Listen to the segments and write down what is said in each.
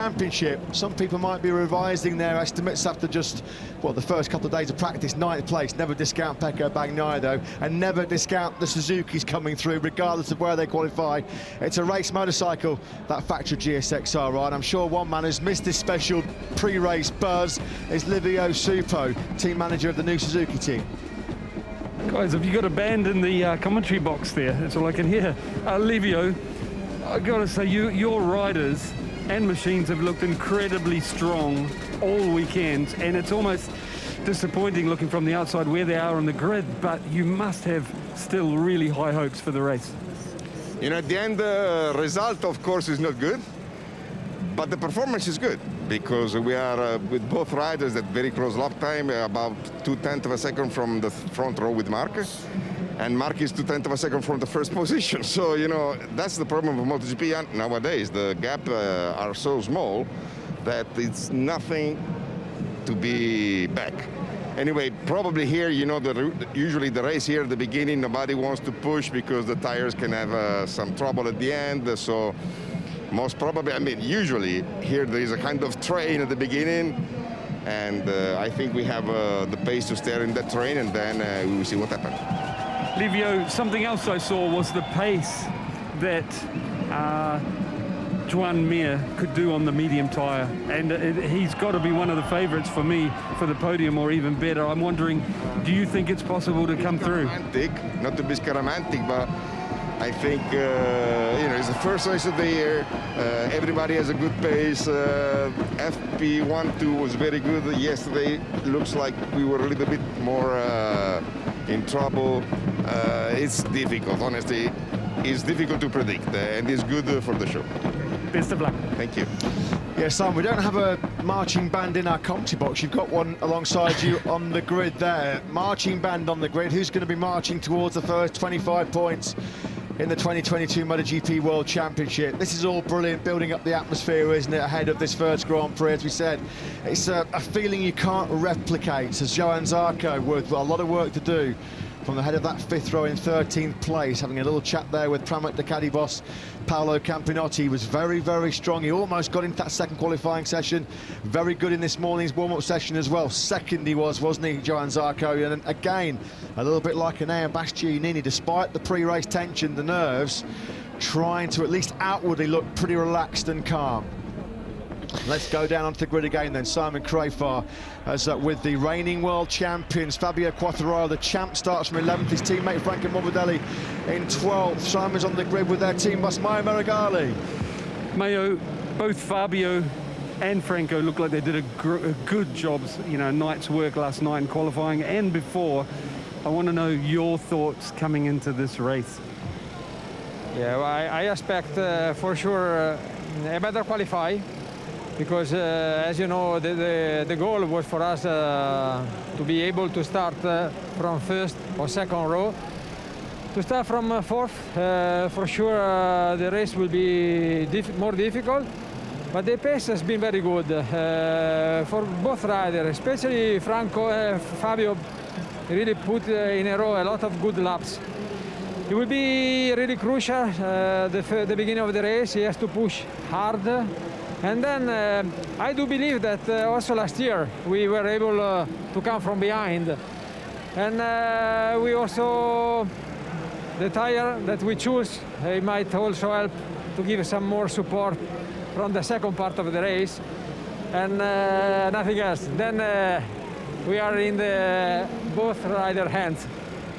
Championship. Some people might be revising their estimates after just, well, the first couple of days of practice. 9th place. Never discount Pecco Bagnaia, though, and never discount the Suzukis coming through, regardless of where they qualify. It's a race motorcycle, that factory GSXR, right? I'm sure one man who's missed this special pre-race buzz is Livio Supo, team manager of the new Suzuki team. Guys, have you got a band in the commentary box there? That's all I can hear. Livio, I've got to say, your riders and machines have looked incredibly strong all weekend, and it's almost disappointing looking from the outside where they are on the grid, but you must have still really high hopes for the race. You know, at the end, the result, of course, is not good, but the performance is good, because we are with both riders at very close lap time, about 0.2 of a second from the front row with Marcus. And Mark is 0.2 of a second from the first position. So, you know, that's the problem with MotoGP nowadays. The gap are so small that it's nothing to be back. Anyway, probably here, you know, usually the race here at the beginning, nobody wants to push because the tires can have some trouble at the end. So most probably, I mean, usually here there is a kind of train at the beginning, and I think we have the pace to stay in that train, and then we will see what happens. Livio, something else I saw was the pace that Joan Mir could do on the medium tyre, and he's got to be one of the favourites for me for the podium, or even better. I'm wondering, do you think it's possible to come through? Not to be scaramantic, but I think you know, it's the first race of the year. Everybody has a good pace. FP1-2 was very good yesterday. Looks like we were a little bit more in trouble. It's difficult, honestly. It's difficult to predict, and it's good for the show. Best of luck. Thank you. Yeah, Simon, we don't have a marching band in our commentary box. You've got one alongside you on the grid there. Marching band on the grid. Who's going to be marching towards the first 25 points in the 2022 MotoGP World Championship? This is all brilliant, building up the atmosphere, isn't it, ahead of this first Grand Prix, as we said. It's a feeling you can't replicate, as Johann Zarco with a lot of work to do from the head of that 5th row in 13th place, having a little chat there with Pramac Ducati boss Paolo Campinotti. He was very, very strong. He almost got into that second qualifying session. Very good in this morning's warm-up session as well. Second he was, wasn't he, Johann Zarco? And again, a little bit like Enea Bastianini, despite the pre-race tension, the nerves, trying to at least outwardly look pretty relaxed and calm. Let's go down onto the grid again then. Simon Crafar as with the reigning world champions. Fabio Quartararo, the champ, starts from 11th. His teammate Franco Morbidelli in 12th. Simon's on the grid with their team boss Maio Meregali. Mayo, both Fabio and Franco look like they did a good job, you know, night's work last night in qualifying and before. I want to know your thoughts coming into this race. Yeah, well, I expect for sure a better qualify, because as you know, the goal was for us to be able to start from 1st or 2nd row. To start from 4th, for sure the race will be more difficult, but the pace has been very good for both riders, especially Franco. Fabio really put in a row a lot of good laps. It will be really crucial, the beginning of the race. He has to push hard. And then I do believe that also last year we were able to come from behind. And we also, the tire that we choose, it might also help to give some more support from the second part of the race. And nothing else. Then we are in the both rider hands.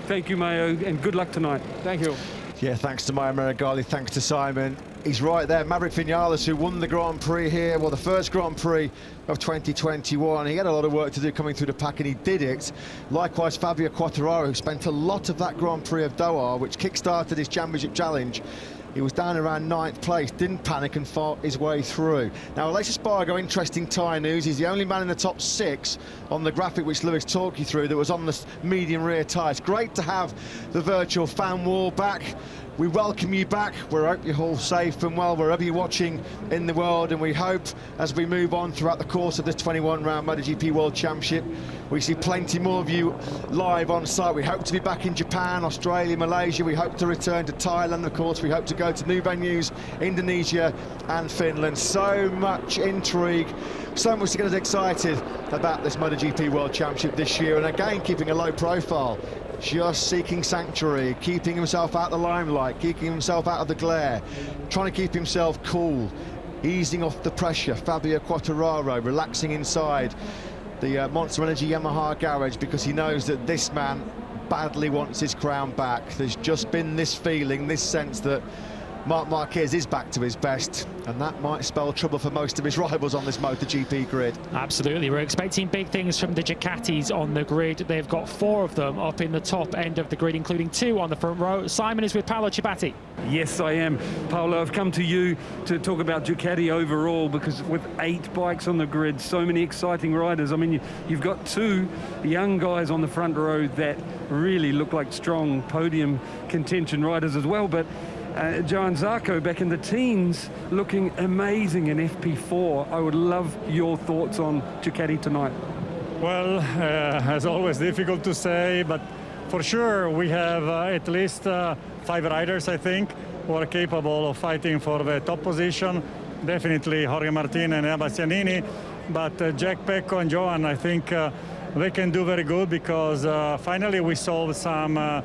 Thank you, Mayo, and good luck tonight. Thank you. Yeah, thanks to Maio Meregali, thanks to Simon. He's right there, Maverick Vinales, who won the Grand Prix here, well, the first Grand Prix of 2021. He had a lot of work to do coming through the pack, and he did it. Likewise, Fabio Quartararo, who spent a lot of that Grand Prix of Doha, which kick-started his championship challenge. He was down around 9th place, didn't panic and fought his way through. Now, Aleix Espargaro, interesting tyre news. He's the only man in the top 6 on the graphic which Lewis talked you through that was on the medium rear tyres. Great to have the virtual fan wall back. we welcome you back. We hope you're all safe and well wherever you're watching in the world, and we hope as we move on throughout the course of this 21-round MotoGP World Championship, we see plenty more of you live on site. We hope to be back in Japan, Australia, Malaysia. We hope to return to Thailand, of course. We hope to go to new venues, Indonesia and Finland. So much intrigue, so much to get us excited about this MotoGP World Championship this year, and again keeping a low profile, just seeking sanctuary, keeping himself out of the limelight, keeping himself out of the glare, trying to keep himself cool, easing off the pressure. Fabio Quartararo relaxing inside the Monster Energy Yamaha garage, because he knows that this man badly wants his crown back. There's just been this feeling, this sense that Marc Marquez is back to his best, and that might spell trouble for most of his rivals on this MotoGP grid. Absolutely, we're expecting big things from the Ducatis on the grid. They've got 4 of them up in the top end of the grid, including 2 on the front row. Simon is with Paolo Ciabatti. Yes, I am. Paolo, I've come to you to talk about Ducati overall, because with 8 bikes on the grid, so many exciting riders. I mean, you've got 2 young guys on the front row that really look like strong podium contention riders as well, but Johan Zarco back in the teens looking amazing in FP4. I would love your thoughts on Ducati tonight. Well, as always, difficult to say, but for sure we have at least 5 riders, I think, who are capable of fighting for the top position. Definitely Jorge Martin and Bastianini, but Jack Pecco and Johan, I think they can do very good, because finally we solved some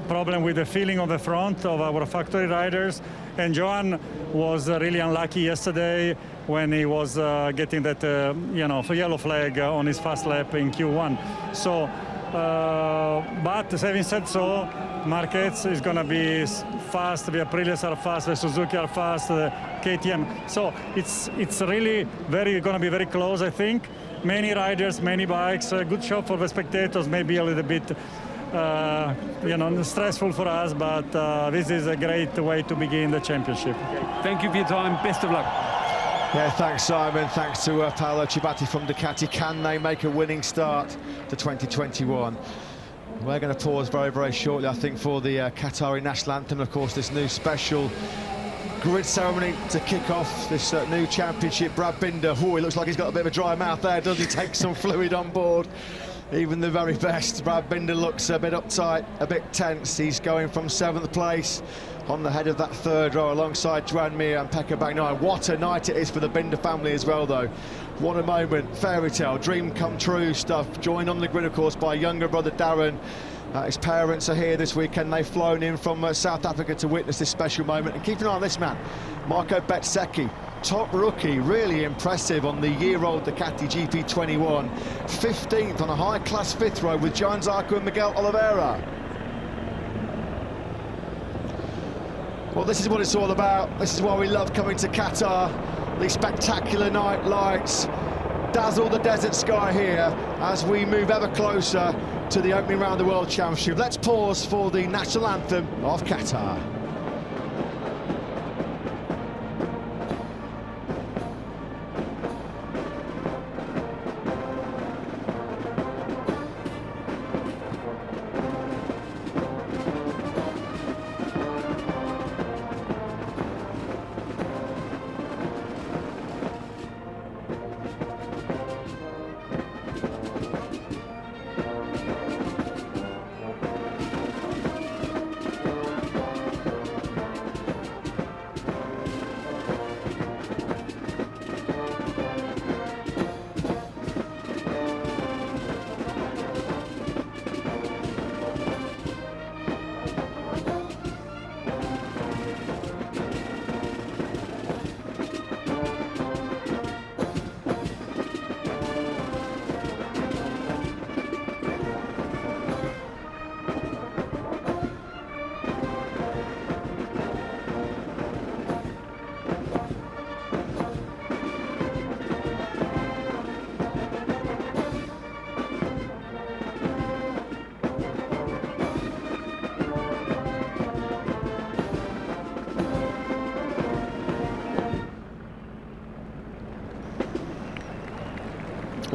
problem with the feeling of the front of our factory riders, and Johan was really unlucky yesterday when he was getting that yellow flag on his fast lap in Q1. So but having said so, Marquez is going to be fast, the Aprilias are fast, the Suzuki are fast, the KTM, so it's really going to be very close, I think. Many riders, many bikes, a good show for the spectators, maybe a little bit stressful for us, but this is a great way to begin the championship. Thank you for your time. Best of luck. Yeah, thanks, Simon. Thanks to Paolo Ciabatti from Ducati. Can they make a winning start to 2021? We're going to pause very, very shortly, I think, for the Qatari national anthem. Of course, this new special grid ceremony to kick off this new championship. Brad Binder, he looks like he's got a bit of a dry mouth there, does he? Take some fluid on board. Even the very best. Brad Binder looks a bit uptight, a bit tense. He's going from 7th place on the head of that 3rd row alongside Joan Mir and Pecco Bagnaia. What a night it is for the Binder family as well, though. What a moment, fairy tale, dream come true stuff. Joined on the grid, of course, by younger brother Darren. His parents are here this weekend. They've flown in from South Africa to witness this special moment. And keep an eye on this man, Marco Bezzecchi. Top rookie, really impressive on the year-old Ducati GP21. 15th on a high-class 5th row with Johan Zarco and Miguel Oliveira. Well, this is what it's all about. This is why we love coming to Qatar. These spectacular night lights dazzle the desert sky here as we move ever closer to the opening round of the World Championship. Let's pause for the national anthem of Qatar.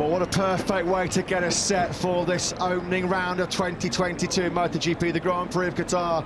Well, what a perfect way to get us set for this opening round of 2022 MotoGP, the Grand Prix of Qatar.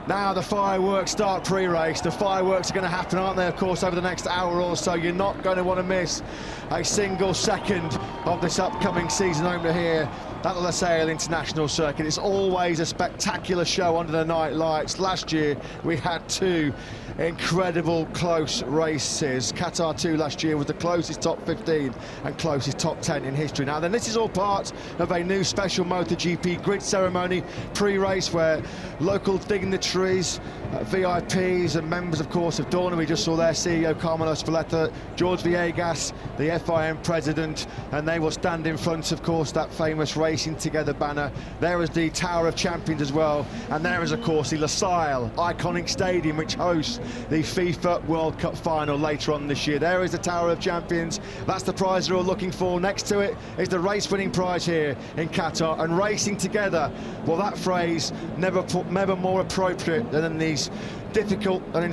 Now the fireworks start pre-race. The fireworks are going to happen, aren't they, of course, over the next hour or so. You're not going to want to miss a single second of this upcoming season opener here at the Losail International Circuit. It's always a spectacular show under the night lights. Last year we had two incredible close races. Qatar 2 last year was the closest top 15 and closest top 10 in history. Now then, this is all part of a new special MotoGP grid ceremony pre-race where local dignitaries, VIPs and members, of course, of Dorna. We just saw their CEO Carmelo Spalletta, George Villegas, the FIM president, and they will stand in front, of course, that famous Racing Together banner. There is the Tower of Champions as well, and there is, of course, the Losail iconic stadium which hosts the FIFA World Cup final later on this year. There is the Tower of Champions. That's the prize they're all looking for. Next to it is the race-winning prize here in Qatar. And Racing Together, well, that phrase never more appropriate than in these difficult and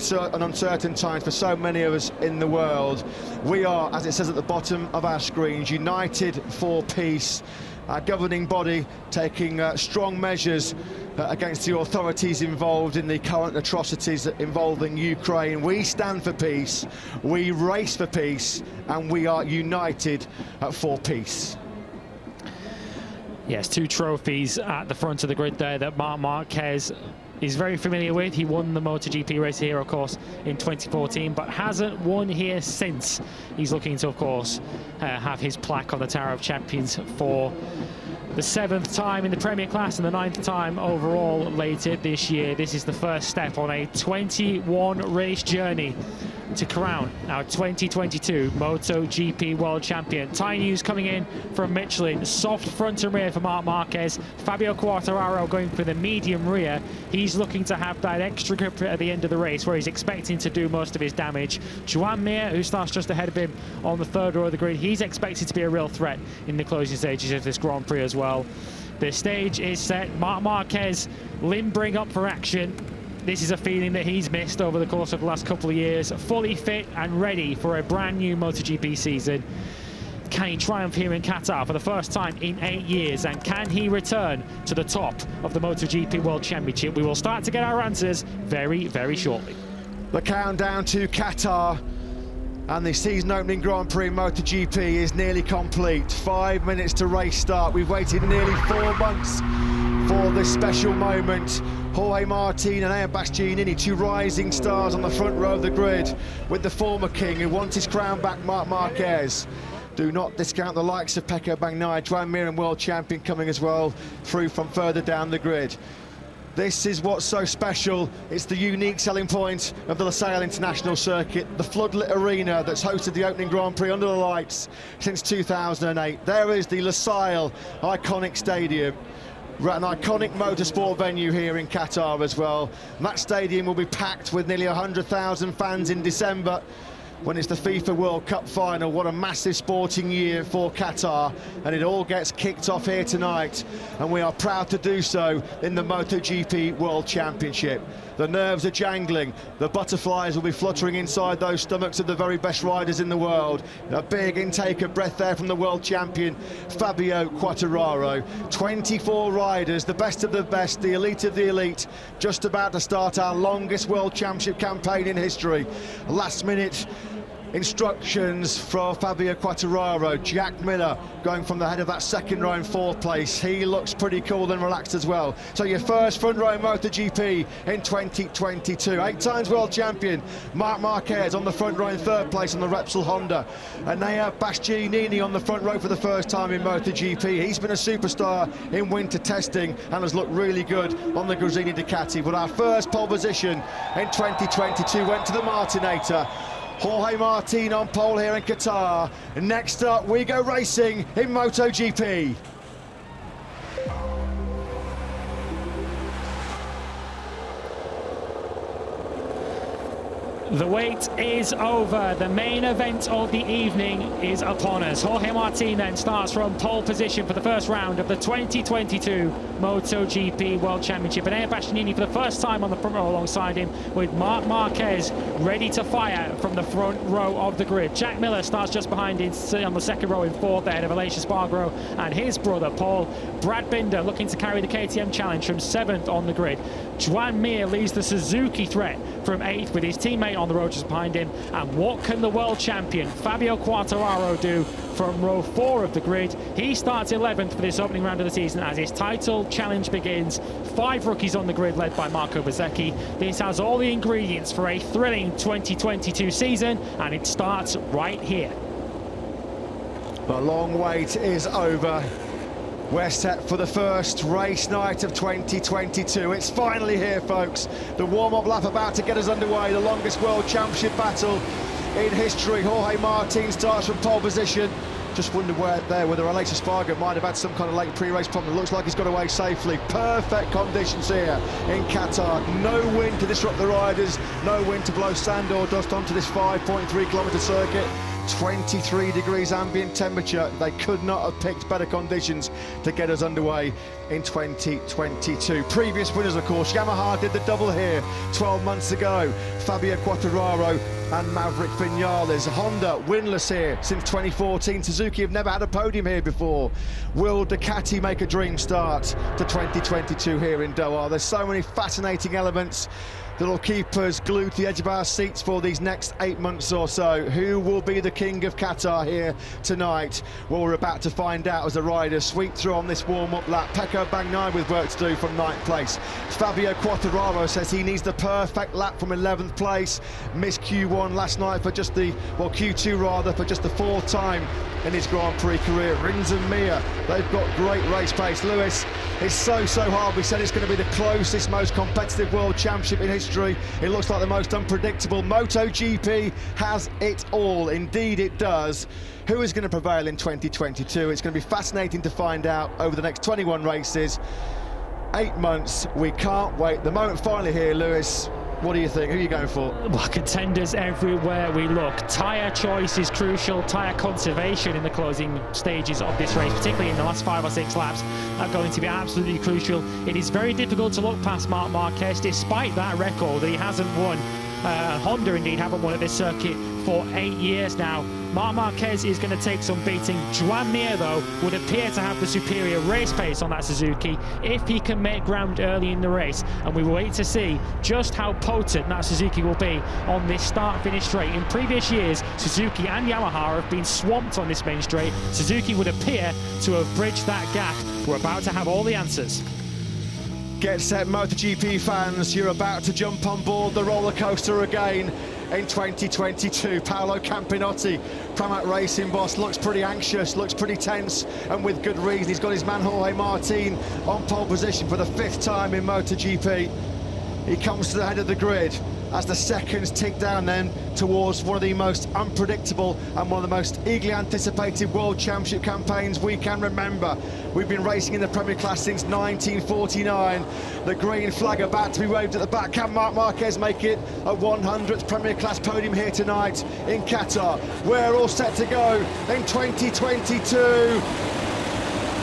uncertain times for so many of us in the world. We are, as it says at the bottom of our screens, united for peace. Our governing body taking strong measures against the authorities involved in the current atrocities involving Ukraine. We stand for peace, we race for peace, and we are united for peace. Yes, two trophies at the front of the grid there that Marc Marquez is very familiar with. He won the MotoGP race here, of course, in 2014, but hasn't won here since. He's looking to, of course, have his plaque on the Tower of Champions for the 7th time in the Premier Class and the 9th time overall later this year. This is the first step on a 21 race journey to crown our 2022 MotoGP World Champion. Tyre news coming in from Michelin. Soft front and rear for Marc Marquez. Fabio Quartararo going for the medium rear. He's looking to have that extra grip at the end of the race where he's expecting to do most of his damage. Joan Mir, who starts just ahead of him on the 3rd row of the grid, he's expected to be a real threat in the closing stages of this Grand Prix as well. The stage is set. Marc Marquez limbering up for action. This is a feeling that he's missed over the course of the last couple of years. Fully fit and ready for a brand new MotoGP season. Can he triumph here in Qatar for the first time in 8 years? And can he return to the top of the MotoGP World Championship? We will start to get our answers very, very shortly. The countdown to Qatar and the season opening Grand Prix MotoGP is nearly complete. 5 minutes to race start. We've waited nearly 4 months for this special moment. Jorge Martin and Enea Bastianini, two rising stars on the front row of the grid, with the former king who wants his crown back, Marc Marquez. Do not discount the likes of Pecco Bagnaia, Joan Mir and world champion coming as well through from further down the grid. This is what's so special. It's the unique selling point of the Losail International Circuit, the floodlit arena that's hosted the opening Grand Prix under the lights since 2008. There is the Losail iconic stadium, an iconic motorsport venue here in Qatar as well. And that stadium will be packed with nearly 100,000 fans in December when it's the FIFA World Cup final. What a massive sporting year for Qatar, and it all gets kicked off here tonight, and we are proud to do so in the MotoGP World Championship. The nerves are jangling, the butterflies will be fluttering inside those stomachs of the very best riders in the world. A big intake of breath there from the world champion Fabio Quartararo. 24 riders, the best of the best, the elite of the elite, just about to start our longest World Championship campaign in history. Last minute instructions from Fabio Quartararo. Jack Miller going from the head of that second row in 4th place. He looks pretty cool and relaxed as well. So your first front row MotoGP in 2022. 8 times world champion Marc Marquez on the front row in 3rd place on the Repsol Honda. Enea Bastianini on the front row for the first time in MotoGP. He's been a superstar in winter testing and has looked really good on the Gresini Ducati. But our first pole position in 2022 went to the Martinator. Jorge Martin on pole here in Qatar. And next up, we go racing in MotoGP. The wait is over. The main event of the evening is upon us. Jorge Martin then starts from pole position for the first round of the 2022 MotoGP World Championship. And Enea Bastianini for the first time on the front row alongside him, with Marc Marquez ready to fire from the front row of the grid. Jack Miller starts just behind him on the second row in fourth, ahead of Aleix Espargaro and his brother Paul. Brad Binder looking to carry the KTM Challenge from seventh on the grid. Joan Mir leads the Suzuki threat from eighth, with his teammate on the road just behind him. And what can the world champion Fabio Quartararo do from row 4 of the grid? He starts 11th for this opening round of the season as his title challenge begins. 5 rookies on the grid led by Marco Bezzecchi. This has all the ingredients for a thrilling 2022 season, and it starts right here. The long wait is over. We're set for the first race night of 2022. It's finally here, folks. The warm-up lap about to get us underway. The longest World Championship battle in history. Jorge Martin starts from pole position. Just wonder whether Aleix Espargaro might have had some kind of late pre-race problem. It looks like he's got away safely. Perfect conditions here in Qatar. No wind to disrupt the riders. No wind to blow sand or dust onto this 5.3-kilometre circuit. 23 degrees ambient temperature. They could not have picked better conditions to get us underway in 2022. Previous winners, of course, Yamaha did the double here 12 months ago. Fabio Quartararo and Maverick Vinales. Honda winless here since 2014. Suzuki have never had a podium here before. Will Ducati make a dream start to 2022 here in Doha? There's so many fascinating elements that'll keep us glued to the edge of our seats for these next 8 months or so. Who will be the king of Qatar here tonight? Well, we're about to find out as the riders sweep through on this warm-up lap. Pecco Bagnaia with work to do from 9th place. Fabio Quartararo says he needs the perfect lap from 11th place. Missed Q1 last night for just the, well, Q2 rather, for just the 4th time in his Grand Prix career. Rins and Mir, they've got great race pace. Lewis, it's so hard. We said it's going to be the closest, most competitive World Championship in history. It looks like the most unpredictable. MotoGP has it all. Indeed it does. Who is going to prevail in 2022? It's going to be fascinating to find out over the next 21 races. 8 months, we can't wait. The moment finally here, Lewis. What do you think? Who are you going for? Well, contenders everywhere we look. Tyre choice is crucial. Tyre conservation in the closing stages of this race, particularly in the last 5 or 6 laps, are going to be absolutely crucial. It is very difficult to look past Marc Marquez, despite that record that he hasn't won. Honda indeed haven't won at this circuit for 8 years now. Marc Marquez is going to take some beating. Joan Mir, though, would appear to have the superior race pace on that Suzuki if he can make ground early in the race. And we will wait to see just how potent that Suzuki will be on this start-finish straight. In previous years, Suzuki and Yamaha have been swamped on this main straight. Suzuki would appear to have bridged that gap. We're about to have all the answers. Get set, MotoGP fans. You're about to jump on board the roller coaster again in 2022. Paolo Campinotti, Pramac Racing boss, looks pretty anxious, looks pretty tense, and with good reason. He's got his man Jorge Martin on pole position for the 5th time in MotoGP. He comes to the head of the grid as the seconds tick down then towards one of the most unpredictable and one of the most eagerly anticipated World Championship campaigns we can remember. We've been racing in the Premier Class since 1949. The green flag about to be waved at the back. Can Marc Marquez make it a 100th Premier Class podium here tonight in Qatar? We're all set to go in 2022.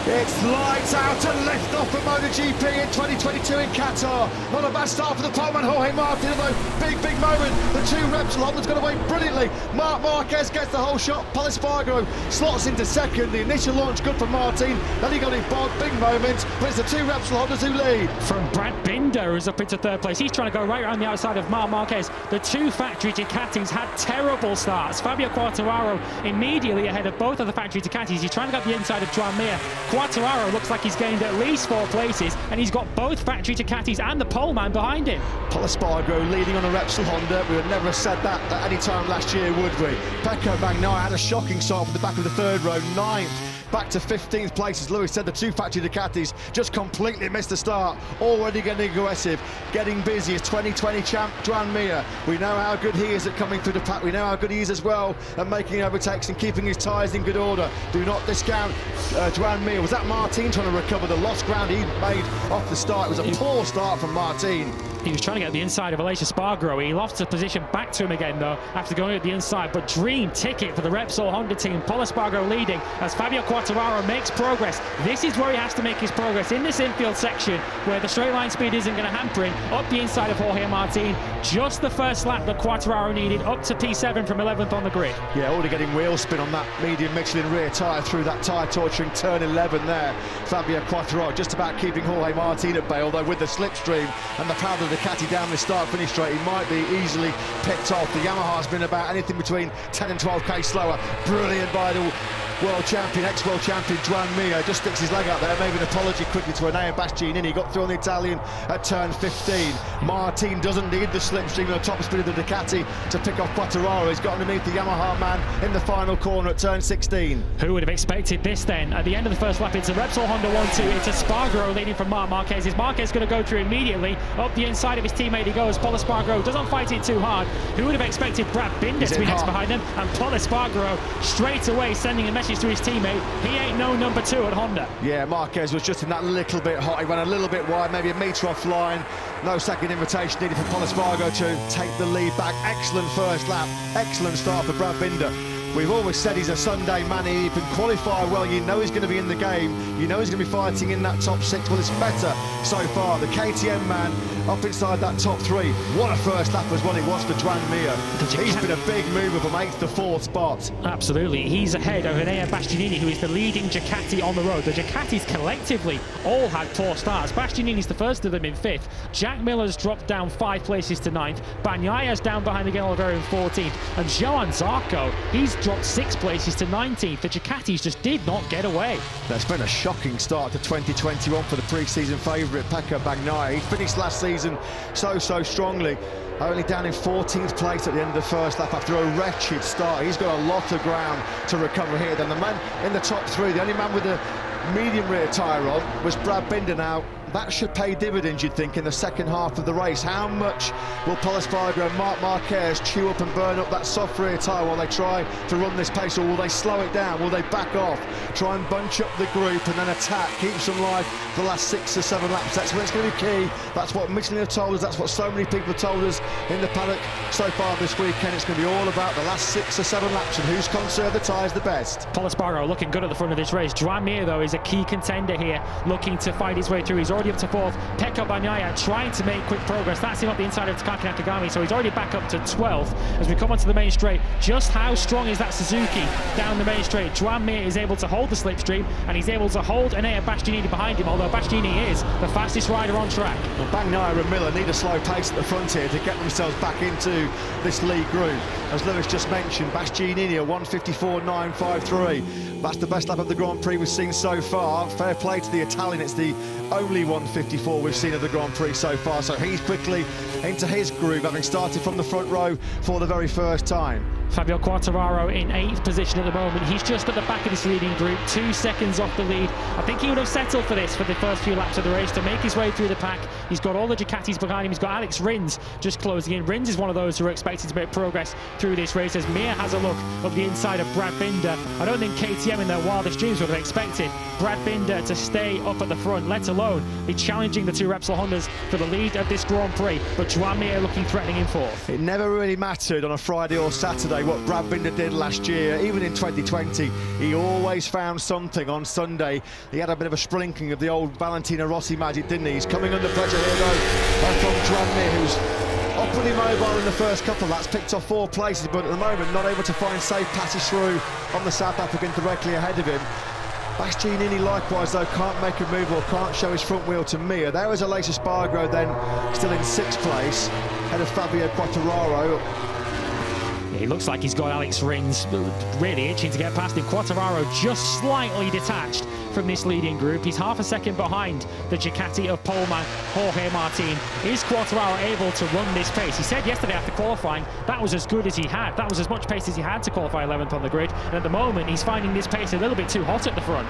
It's lights out and lift off for MotoGP in 2022 in Qatar. Not a bad start for the poleman Jorge Martin, although big moment. The 2 Repsol Honda's got away brilliantly. Marc Marquez gets the whole shot. Paul Espargaro slots into second. The initial launch good for Martin. Then he got his big moment, but it's the 2 Repsol Hondas who lead. From Brad Binder, who's up into 3rd place. He's trying to go right around the outside of Marc Marquez. The 2 factory Ducatis had terrible starts. Fabio Quartararo immediately ahead of both of the factory Ducatis. He's trying to get the inside of Joan Mir. Quartararo looks like he's gained at least 4 places, and he's got both factory Ducatis and the poleman behind him. Paul Espargaro leading on a Repsol Honda. We would never have said that at any time last year, would we? Pecco Bagnaia had a shocking start from the back of the 3rd row, 9th. Back to 15th place, as Lewis said. The 2 factory Ducatis just completely missed the start. Already getting aggressive, getting busy. As 2020 champ Joan Mir. We know how good he is at coming through the pack. We know how good he is as well at making overtakes and keeping his tyres in good order. Do not discount Joan Mir. Was that Martin trying to recover the lost ground he made off the start? It was a poor start from Martin. He was trying to get the inside of Aleix Espargaro. He lost the position back to him again, though, after going at the inside. But dream ticket for the Repsol Honda team. Pol Espargaro leading as Fabio Quartararo makes progress. This is where he has to make his progress, in this infield section, where the straight line speed isn't going to hamper him. Up the inside of Jorge Martin. Just the first lap that Quartararo needed, up to P7 from 11th on the grid. Yeah, already getting wheel spin on that medium Michelin rear tyre through that tyre torturing turn 11 there. Fabio Quartararo just about keeping Jorge Martin at bay, although with the slipstream and the power of the Ducati down the start-finish straight, he might be easily picked off. The Yamaha's been about anything between 10 and 12k slower. Brilliant by the world champion, ex-world champion Joan Mir, just sticks his leg out there, maybe an apology quickly to Enea Bastianini. He got through on the Italian at turn 15. Martin doesn't need the slipstream and the top speed of the Ducati to pick off Quartararo. He's got underneath the Yamaha man in the final corner at turn 16. Who would have expected this then? At the end of the first lap, it's a Repsol Honda 1-2. It's Espargaro leading from Marc Marquez. Is Marquez going to go through immediately? Up the inside of his teammate he goes. Pol Espargaro doesn't fight it too hard. Who would have expected Brad Binder to be next behind them? And Pol Espargaro straight away sending a message to his teammate. He ain't no number 2 at Honda. Yeah, Marquez was just in that little bit hot. He ran a little bit wide, maybe a metre offline. No second invitation needed for Pol Espargaro to take the lead back. Excellent first lap, excellent start for Brad Binder. We've always said he's a Sunday man. He can qualify well. You know he's going to be in the game. You know he's going to be fighting in that top 6. Well, it's better so far. The KTM man up inside that top 3. What a first lap as well it was for Joan Mir. He's been a big mover from 8th to 4th spot. Absolutely. He's ahead of Enea Bastianini, who is the leading Ducati on the road. The Ducatis collectively all had poor starts. Bastianini's the first of them in 5th. Jack Miller's dropped down 5 places to 9th. Bagnaya's down behind Miguel Oliveira in 14th. And Johan Zarco, he's dropped 6 places to 19th. The Ducatis just did not get away. That's been a shocking start to 2021 for the pre-season favourite Pecco Bagnaia. He finished last season so strongly, only down in 14th place at the end of the first lap after a wretched start. He's got a lot of ground to recover here. Then the man in the top 3, the only man with a medium rear tyre on, was Brad Binder. Now that should pay dividends, you'd think, in the second half of the race. How much will Pol Espargaro and Marc Marquez chew up and burn up that soft rear tyre while they try to run this pace, or will they slow it down? Will they back off, try and bunch up the group and then attack, keep some life for the last 6 or 7 laps? That's when it's going to be key. That's what Michelin have told us. That's what so many people have told us in the paddock so far this weekend. It's going to be all about the last 6 or 7 laps and who's conserved the tyres the best. Pol Espargaro looking good at the front of this race. Joan Mir, though, is a key contender here, looking to fight his way through. He's already up to 4th. Pecco Bagnaia trying to make quick progress. That's him up the inside of Takaki Nakagami, so he's already back up to 12th. As we come onto the main straight, just how strong is that Suzuki down the main straight? Joan Mir is able to hold the slipstream, and he's able to hold Enea Bastianini behind him, although Bastianini is the fastest rider on track. Well, Bagnaia and Miller need a slow pace at the front here to get themselves back into this lead group. As Lewis just mentioned, Bastianini a 1:54.953. That's the best lap of the Grand Prix we've seen so far. Fair play to the Italian. It's the only 1:54 we've seen of the Grand Prix so far. So he's quickly into his groove, having started from the front row for the very first time. Fabio Quartararo in 8th position at the moment. He's just at the back of this leading group, 2 seconds off the lead. I think he would have settled for this for the first few laps of the race to make his way through the pack. He's got all the Ducatis behind him. He's got Alex Rins just closing in. Rins is one of those who are expected to make progress through this race as Mir has a look of the inside of Brad Binder. I don't think KTM in their wildest dreams would have expected Brad Binder to stay up at the front, let alone be challenging the 2 Repsol Hondas for the lead of this Grand Prix. But Joan Mir looking threatening in 4th. It never really mattered on a Friday or Saturday what Brad Binder did last year. Even in 2020, he always found something. On Sunday, he had a bit of a sprinkling of the old Valentino Rossi magic, didn't he? He's coming under pressure here, though, from Joan Mir, who's awfully mobile in the first couple of laps, picked off 4 places, but at the moment not able to find safe passes through on the South African directly ahead of him. Bastianini likewise, though, can't make a move or can't show his front wheel to Mir. There was Aleix Espargaro then, still in 6th place, ahead of Fabio Quartararo. He looks like he's got Alex Rins really itching to get past him. Quartararo just slightly detached from this leading group. He's half a second behind the Ducati of poleman Jorge Martin. Is Quartararo able to run this pace? He said yesterday after qualifying that was as good as he had. That was as much pace as he had to qualify 11th on the grid. And at the moment, he's finding this pace a little bit too hot at the front.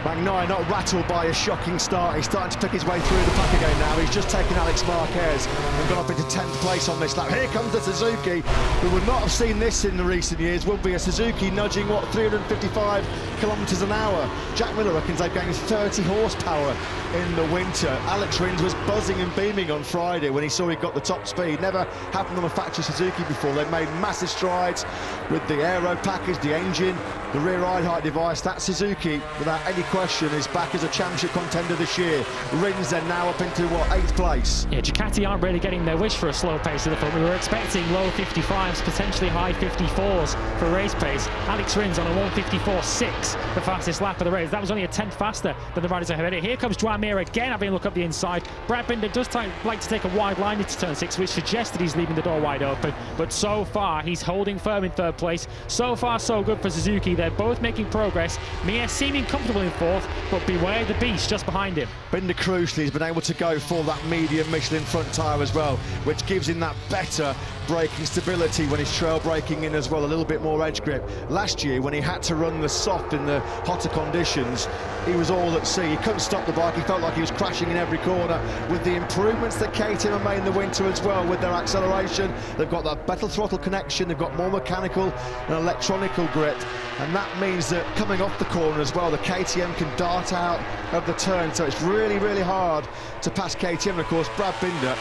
Magnaia not rattled by a shocking start. He's starting to pick his way through the pack again now. He's just taken Alex Marquez and gone up into 10th place on this lap. Here comes the Suzuki. We would not have seen this in the recent years. Will be a Suzuki nudging, what, 355 kilometres an hour. Jack Miller reckons they've gained 30 horsepower in the winter. Alex Rins was buzzing and beaming on Friday when he saw he got the top speed. Never happened on a factory Suzuki before. They've made massive strides with the aero package, the engine, the rear ride height device. That Suzuki, without any question, is back as a championship contender this year. Rins then now up into, what, 8th place? Yeah, Ducati aren't really getting their wish for a slow pace at the front. We were expecting low 55s, potentially high 54s for race pace. Alex Rins on a 1:54.6, the fastest lap of the race. That was only a 10th faster than the riders ahead. Here comes Joan Mir again, having a look up the inside. Brad Binder does like to take a wide line into turn 6, which suggests that he's leaving the door wide open. But so far, he's holding firm in 3rd place. So far, so good for Suzuki. They're both making progress. Mir seeming comfortable in 4th, but beware the beast just behind him. Binder crucially has been able to go for that medium Michelin front tyre as well, which gives him that better braking stability when he's trail braking in as well, a little bit more edge grip. Last year, when he had to run the soft in the hotter conditions, he was all at sea. He couldn't stop the bike. He felt like he was crashing in every corner. With the improvements that KTM have made in the winter as well, with their acceleration, they've got that better throttle connection, they've got more mechanical and electronical grip, and that means that coming off the corner as well, the KTM can dart out of the turn, so it's really, really hard to pass KTM. And of course, Brad Binder,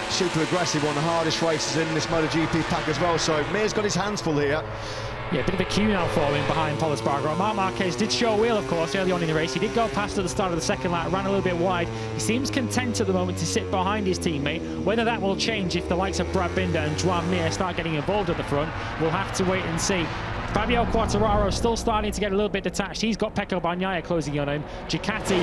super aggressive, one of the hardest races in this MotoGP pack as well, so Mir's got his hands full here. Yeah, a bit of a queue now for him behind Paul Espargaro. Marc Marquez did show a wheel, of course, early on in the race. He did go past at the start of the second lap, ran a little bit wide. He seems content at the moment to sit behind his teammate. Whether that will change if the likes of Brad Binder and Joan Mir start getting involved at the front, we'll have to wait and see. Fabio Quartararo still starting to get a little bit detached. He's got Pecco Bagnaia closing on him. Ducati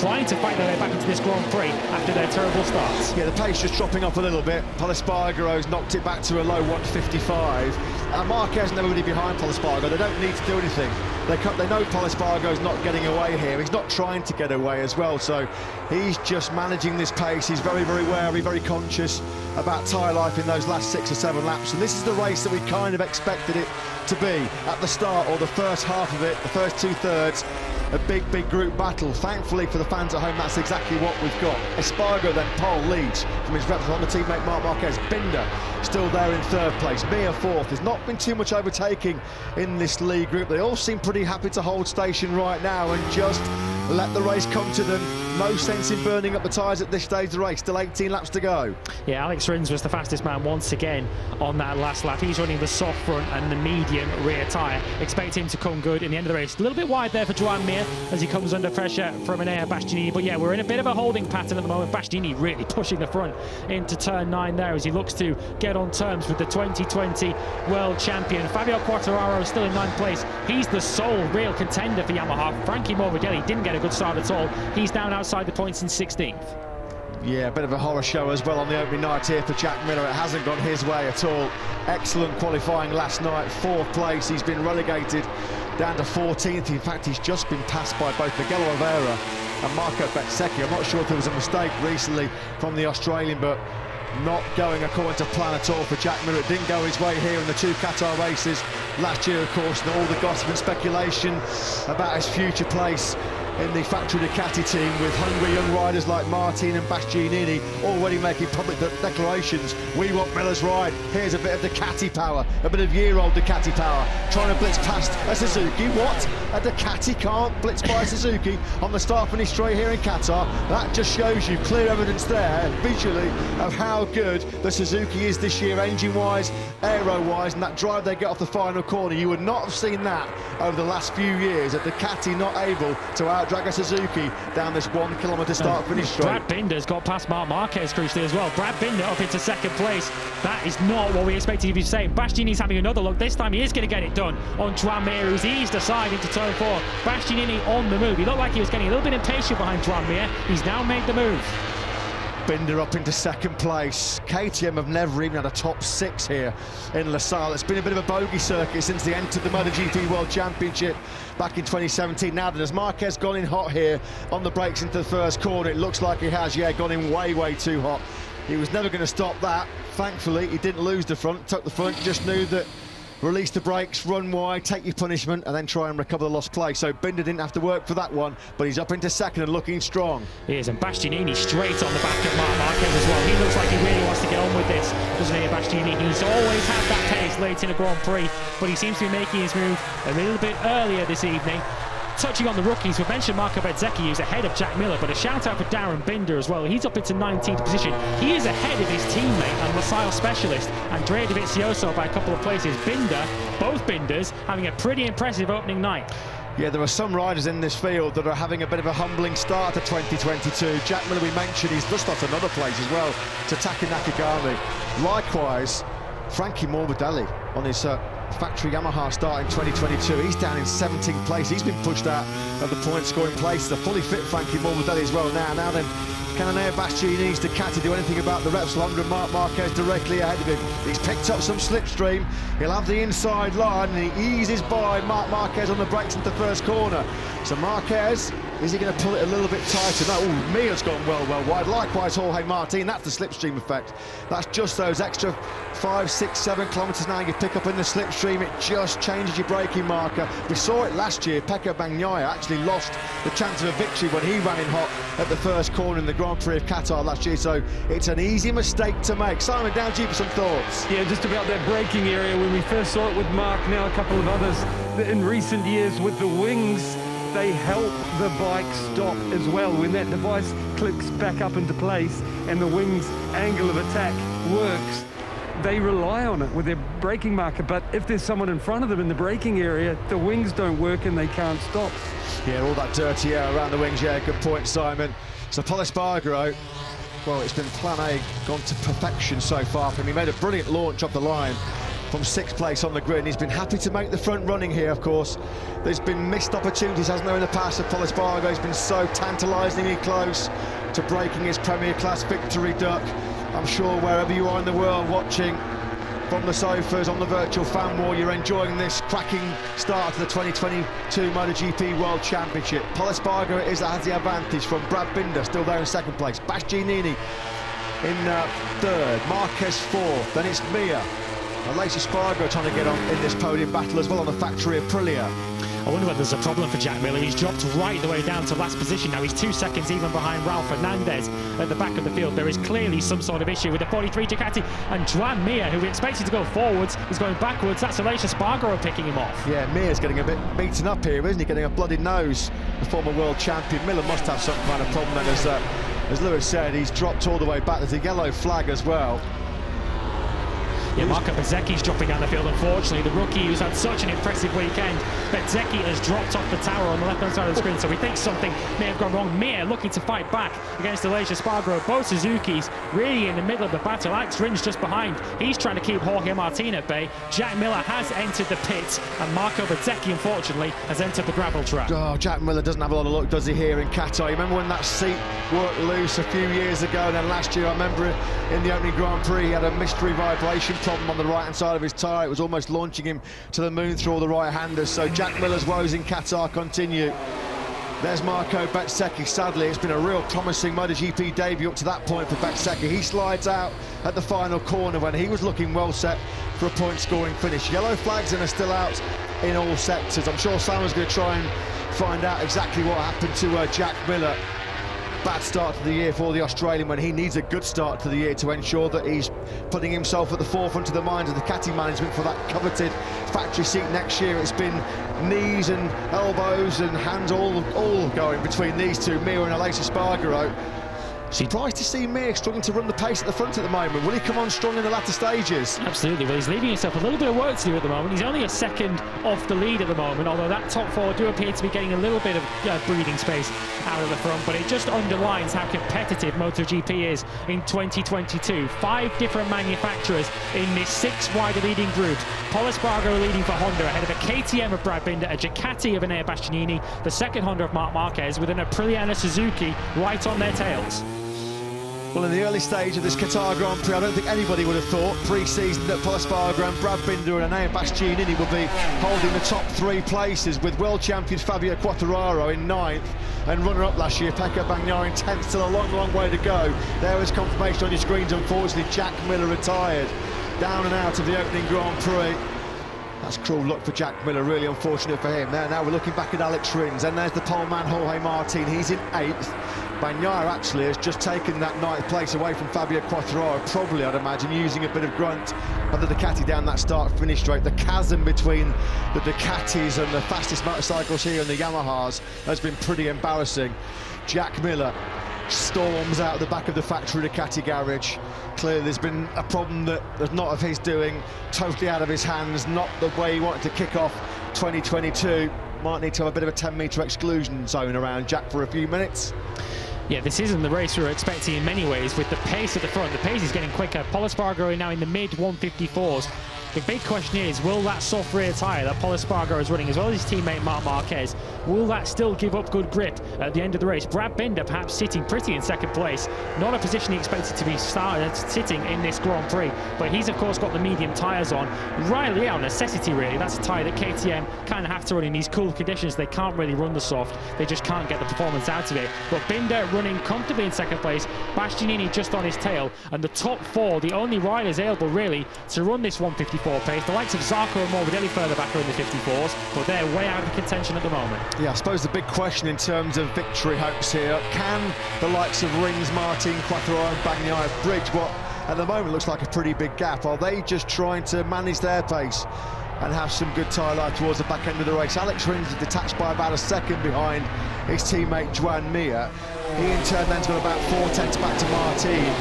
trying to fight their way back into this Grand Prix after their terrible starts. Yeah, the pace just dropping off a little bit. Paul Espargaro's knocked it back to a low 155. And Marquez never really behind Paul Espargaro. They don't need to do anything. They know Paul Espargaro's not getting away here. He's not trying to get away as well. So he's just managing this pace. He's very, very wary, very conscious about tyre life in those last 6 or 7 laps. And this is the race that we kind of expected it to be at the start, or the first half of it, the first 2/3. A big, big group battle. Thankfully for the fans at home, that's exactly what we've got. Espargaro then pole leads from his Repsol teammate Marc Marquez. Binder still there in 3rd place. Mir 4th. There's not been too much overtaking in this lead group. They all seem pretty happy to hold station right now and just let the race come to them. No sense in burning up the tyres at this stage of the race. Still 18 laps to go. Yeah, Alex Rins was the fastest man once again on that last lap. He's running the soft front and the medium rear tyre. Expect him to come good in the end of the race. A little bit wide there for Joan Mir as he comes under pressure from Enea Bastianini. But yeah, we're in a bit of a holding pattern at the moment. Bastianini really pushing the front into turn 9 there as he looks to get on terms with the 2020 world champion. Fabio Quartararo is still in 9th place. He's the sole real contender for Yamaha. Frankie Morbidelli didn't get a good start at all. He's down outside the points in 16th. Yeah, a bit of a horror show as well on the opening night here for Jack Miller. It hasn't gone his way at all. Excellent qualifying last night, 4th place. He's been relegated down to 14th. In fact, he's just been passed by both Miguel Oliveira and Marco Bezzecchi. I'm not sure if there was a mistake recently from the Australian, but not going according to plan at all for Jack Miller. It didn't go his way here in the 2 Qatar races last year, of course, and all the gossip and speculation about his future place in the factory Ducati team, with hungry young riders like Martin and Bastianini already making public declarations. We want Miller's ride. Here's a bit of Ducati power, a bit of year-old Ducati power, trying to blitz past a Suzuki. What? A Ducati can't blitz by Suzuki on the start-finish straight here in Qatar. That just shows you clear evidence there, visually, of how good the Suzuki is this year, engine-wise, aero-wise, and that drive they get off the final corner. You would not have seen that over the last few years, a Ducati not able to outdrag a Suzuki down this 1 kilometre start-finish straight. Brad Binder's got past Marc Marquez crucially as well. Brad Binder up into 2nd place. That is not what we expected to be saying. Bastianini's having another look. This time he is going to get it done on Joan Mir, who's eased aside into turn 4. Bastianini on the move. He looked like he was getting a little bit impatient behind Joan Mir. He's now made the move. Binder up into 2nd place. KTM have never even had a top 6 here in Losail. It's been a bit of a bogey circuit since they entered the MotoGP World Championship back in 2017. Now that has Marquez gone in hot here on the brakes into the first corner? It looks like he has, yeah, gone in way, way too hot. He was never going to stop that. Thankfully, he didn't lose the front, took the front, just knew that release the brakes, run wide, take your punishment, and then try and recover the lost place. So Binder didn't have to work for that one, but he's up into second and looking strong. He is, and Bastianini straight on the back of Marc Marquez as well. He looks like he really wants to get on with this, doesn't he, Bastianini? He's always had that pace late in a Grand Prix, but he seems to be making his move a little bit earlier this evening. Touching on the rookies, we've mentioned Marco Bezzecchi, who's ahead of Jack Miller, but a shout out for Darren Binder as well. He's up into 19th position. He is ahead of his teammate and Losail specialist Andrea Dovizioso by a couple of places. Binder, both Binders, having a pretty impressive opening night. Yeah, there are some riders in this field that are having a bit of a humbling start to 2022. Jack Miller, we mentioned, he's just off another place as well to Taka Nakagami. Likewise, Frankie Morbidelli on his factory Yamaha start in 2022. He's down in 17th place. He's been pushed out of the point scoring place. The fully fit Frankie Morbidelli as well now. Now then, can Enea Bastianini's Ducati do anything about the Repsol 100? Marc Marquez directly ahead of him. He's picked up some slipstream. He'll have the inside line and he eases by Marc Marquez on the brakes into the first corner. So Marquez, is he going to pull it a little bit tighter? No, ooh, Mia's gone well wide. Likewise, Jorge Martin, that's the slipstream effect. That's just those extra 5, 6, 7 kilometres now you pick up in the slipstream. It just changes your braking marker. We saw it last year. Pecco Bagnaia actually lost the chance of a victory when he ran in hot at the first corner in the Grand Prix of Qatar last year. So it's an easy mistake to make. Simon, down to you for some thoughts. Yeah, just about that braking area. When we first saw it with Mark, now a couple of others, in recent years with the wings, they help the bike stop as well. When that device clicks back up into place and the wing's angle of attack works, they rely on it with their braking marker. But if there's someone in front of them in the braking area, the wings don't work and they can't stop. Yeah, all that dirty air around the wings. Yeah, good point, Simon. So Pol Espargaro, well, it's been plan A gone to perfection so far for him. He made a brilliant launch off the line from 6th place on the grid, and he's been happy to make the front running here, of course. There's been missed opportunities, hasn't there, in the past of Pol Espargaro. He's been so tantalisingly close to breaking his Premier Class victory duck. I'm sure wherever you are in the world watching from the sofas on the virtual fan wall, you're enjoying this cracking start to the 2022 MotoGP World Championship. Pol Espargaro has the advantage from Brad Binder, still there in 2nd place. Bastianini in 3rd, Marquez 4th, then it's Mia. Aleix Espargaro trying to get on in this podium battle as well on the factory Aprilia. I wonder whether there's a problem for Jack Miller. He's dropped right the way down to last position now. He's 2 seconds even behind Ralph Fernandez at the back of the field. There is clearly some sort of issue with the 43 Ducati, and Joan Mir, who we expected to go forwards, is going backwards. That's Aleix Espargaro picking him off. Yeah, Mir's getting a bit beaten up here, isn't he? Getting a bloody nose, the former world champion. Miller must have some kind of problem then, as Lewis said, he's dropped all the way back. There's a yellow flag as well. Yeah, Marco Bezzecchi's dropping down the field, unfortunately. The rookie who's had such an impressive weekend. Bezzecchi has dropped off the tower on the left-hand side of the screen, so we think something may have gone wrong. Mir looking to fight back against Aleix Espargaro. Both Suzuki's really in the middle of the battle. Alex Rins just behind. He's trying to keep Jorge Martin at bay. Jack Miller has entered the pit, and Marco Bezzecchi, unfortunately, has entered the gravel trap. Oh, Jack Miller doesn't have a lot of luck, does he, here in Qatar? You remember when that seat worked loose a few years ago, and then last year, I remember in the opening Grand Prix, he had a mystery vibration problem on the right-hand side of his tyre. It was almost launching him to the moon through all the right-handers. So Jack Miller's woes in Qatar continue. There's Marco Bezzecchi. Sadly, it's been a real promising MotoGP debut up to that point for Bezzecchi. He slides out at the final corner when he was looking well set for a point-scoring finish. Yellow flags and are still out in all sectors. I'm sure Simon's going to try and find out exactly what happened to Jack Miller. Bad start to the year for the Australian, when he needs a good start to the year to ensure that he's putting himself at the forefront of the minds of the Ducati management for that coveted factory seat next year. It's been knees and elbows and hands all going between these two, Mir and Aleix Espargaro. Surprised to see Mir struggling to run the pace at the front at the moment. Will he come on strong in the latter stages? Absolutely. Well, he's leaving himself a little bit of work to do at the moment. He's only a second off the lead at the moment, although that top four do appear to be getting a little bit of breathing space out of the front, but it just underlines how competitive MotoGP is in 2022. 5 different manufacturers in this 6-wide leading group. Pol Espargaro leading for Honda ahead of a KTM of Brad Binder, a Ducati of Enea Bastianini, the second Honda of Marc Marquez, with an Aprilia and a Suzuki right on their tails. Well, in the early stage of this Qatar Grand Prix, I don't think anybody would have thought pre-season that Pol Espargaro and Brad Binder and Enea Bastianini would be holding the top 3 places, with world champion Fabio Quartararo in 9th and runner-up last year Pecco Bagnaia in 10th. Still a long way to go. There is confirmation on your screens. Unfortunately, Jack Miller retired down and out of the opening Grand Prix. That's cruel luck for Jack Miller, really unfortunate for him. Now we're looking back at Alex Rins, and there's the pole man Jorge Martin. He's in 8th. Bagnaia actually has just taken that 9th place away from Fabio Quartararo, probably, I'd imagine, using a bit of grunt of the Ducati down that start-finish straight. The chasm between the Ducatis and the fastest motorcycles here and the Yamahas has been pretty embarrassing. Jack Miller storms out the back of the factory Ducati garage. Clearly there's been a problem that's not of his doing, totally out of his hands, not the way he wanted to kick off 2022. Might need to have a bit of a 10-metre exclusion zone around Jack for a few minutes. Yeah, this isn't the race we were expecting in many ways with the pace at the front. The pace is getting quicker. Pol Espargaro now in the mid-154s. The big question is, will that soft rear tyre that Pol Espargaro is running, as well as his teammate Marc Marquez, will that still give up good grip at the end of the race? Brad Binder perhaps sitting pretty in 2nd place, not a position he expected to be sitting in this Grand Prix, but he's of course got the medium tyres on. Rightly out, necessity really. That's a tyre that KTM kind of have to run in these cool conditions. They can't really run the soft, they just can't get the performance out of it. But Binder running comfortably in 2nd place, Bastianini just on his tail, and the top 4, the only riders able really to run this 154 pace. The likes of Zarco and Morbidelli further back are in the 54s, but they're way out of contention at the moment. Yeah, I suppose the big question in terms of victory hopes here, can the likes of Rins, Martin, Quartararo and Bagnaia bridge what at the moment looks like a pretty big gap? Are they just trying to manage their pace and have some good tyre life towards the back end of the race? Alex Rins is detached by about a second behind his teammate Joan Mir. He in turn then's got about 4 tenths back to Martin.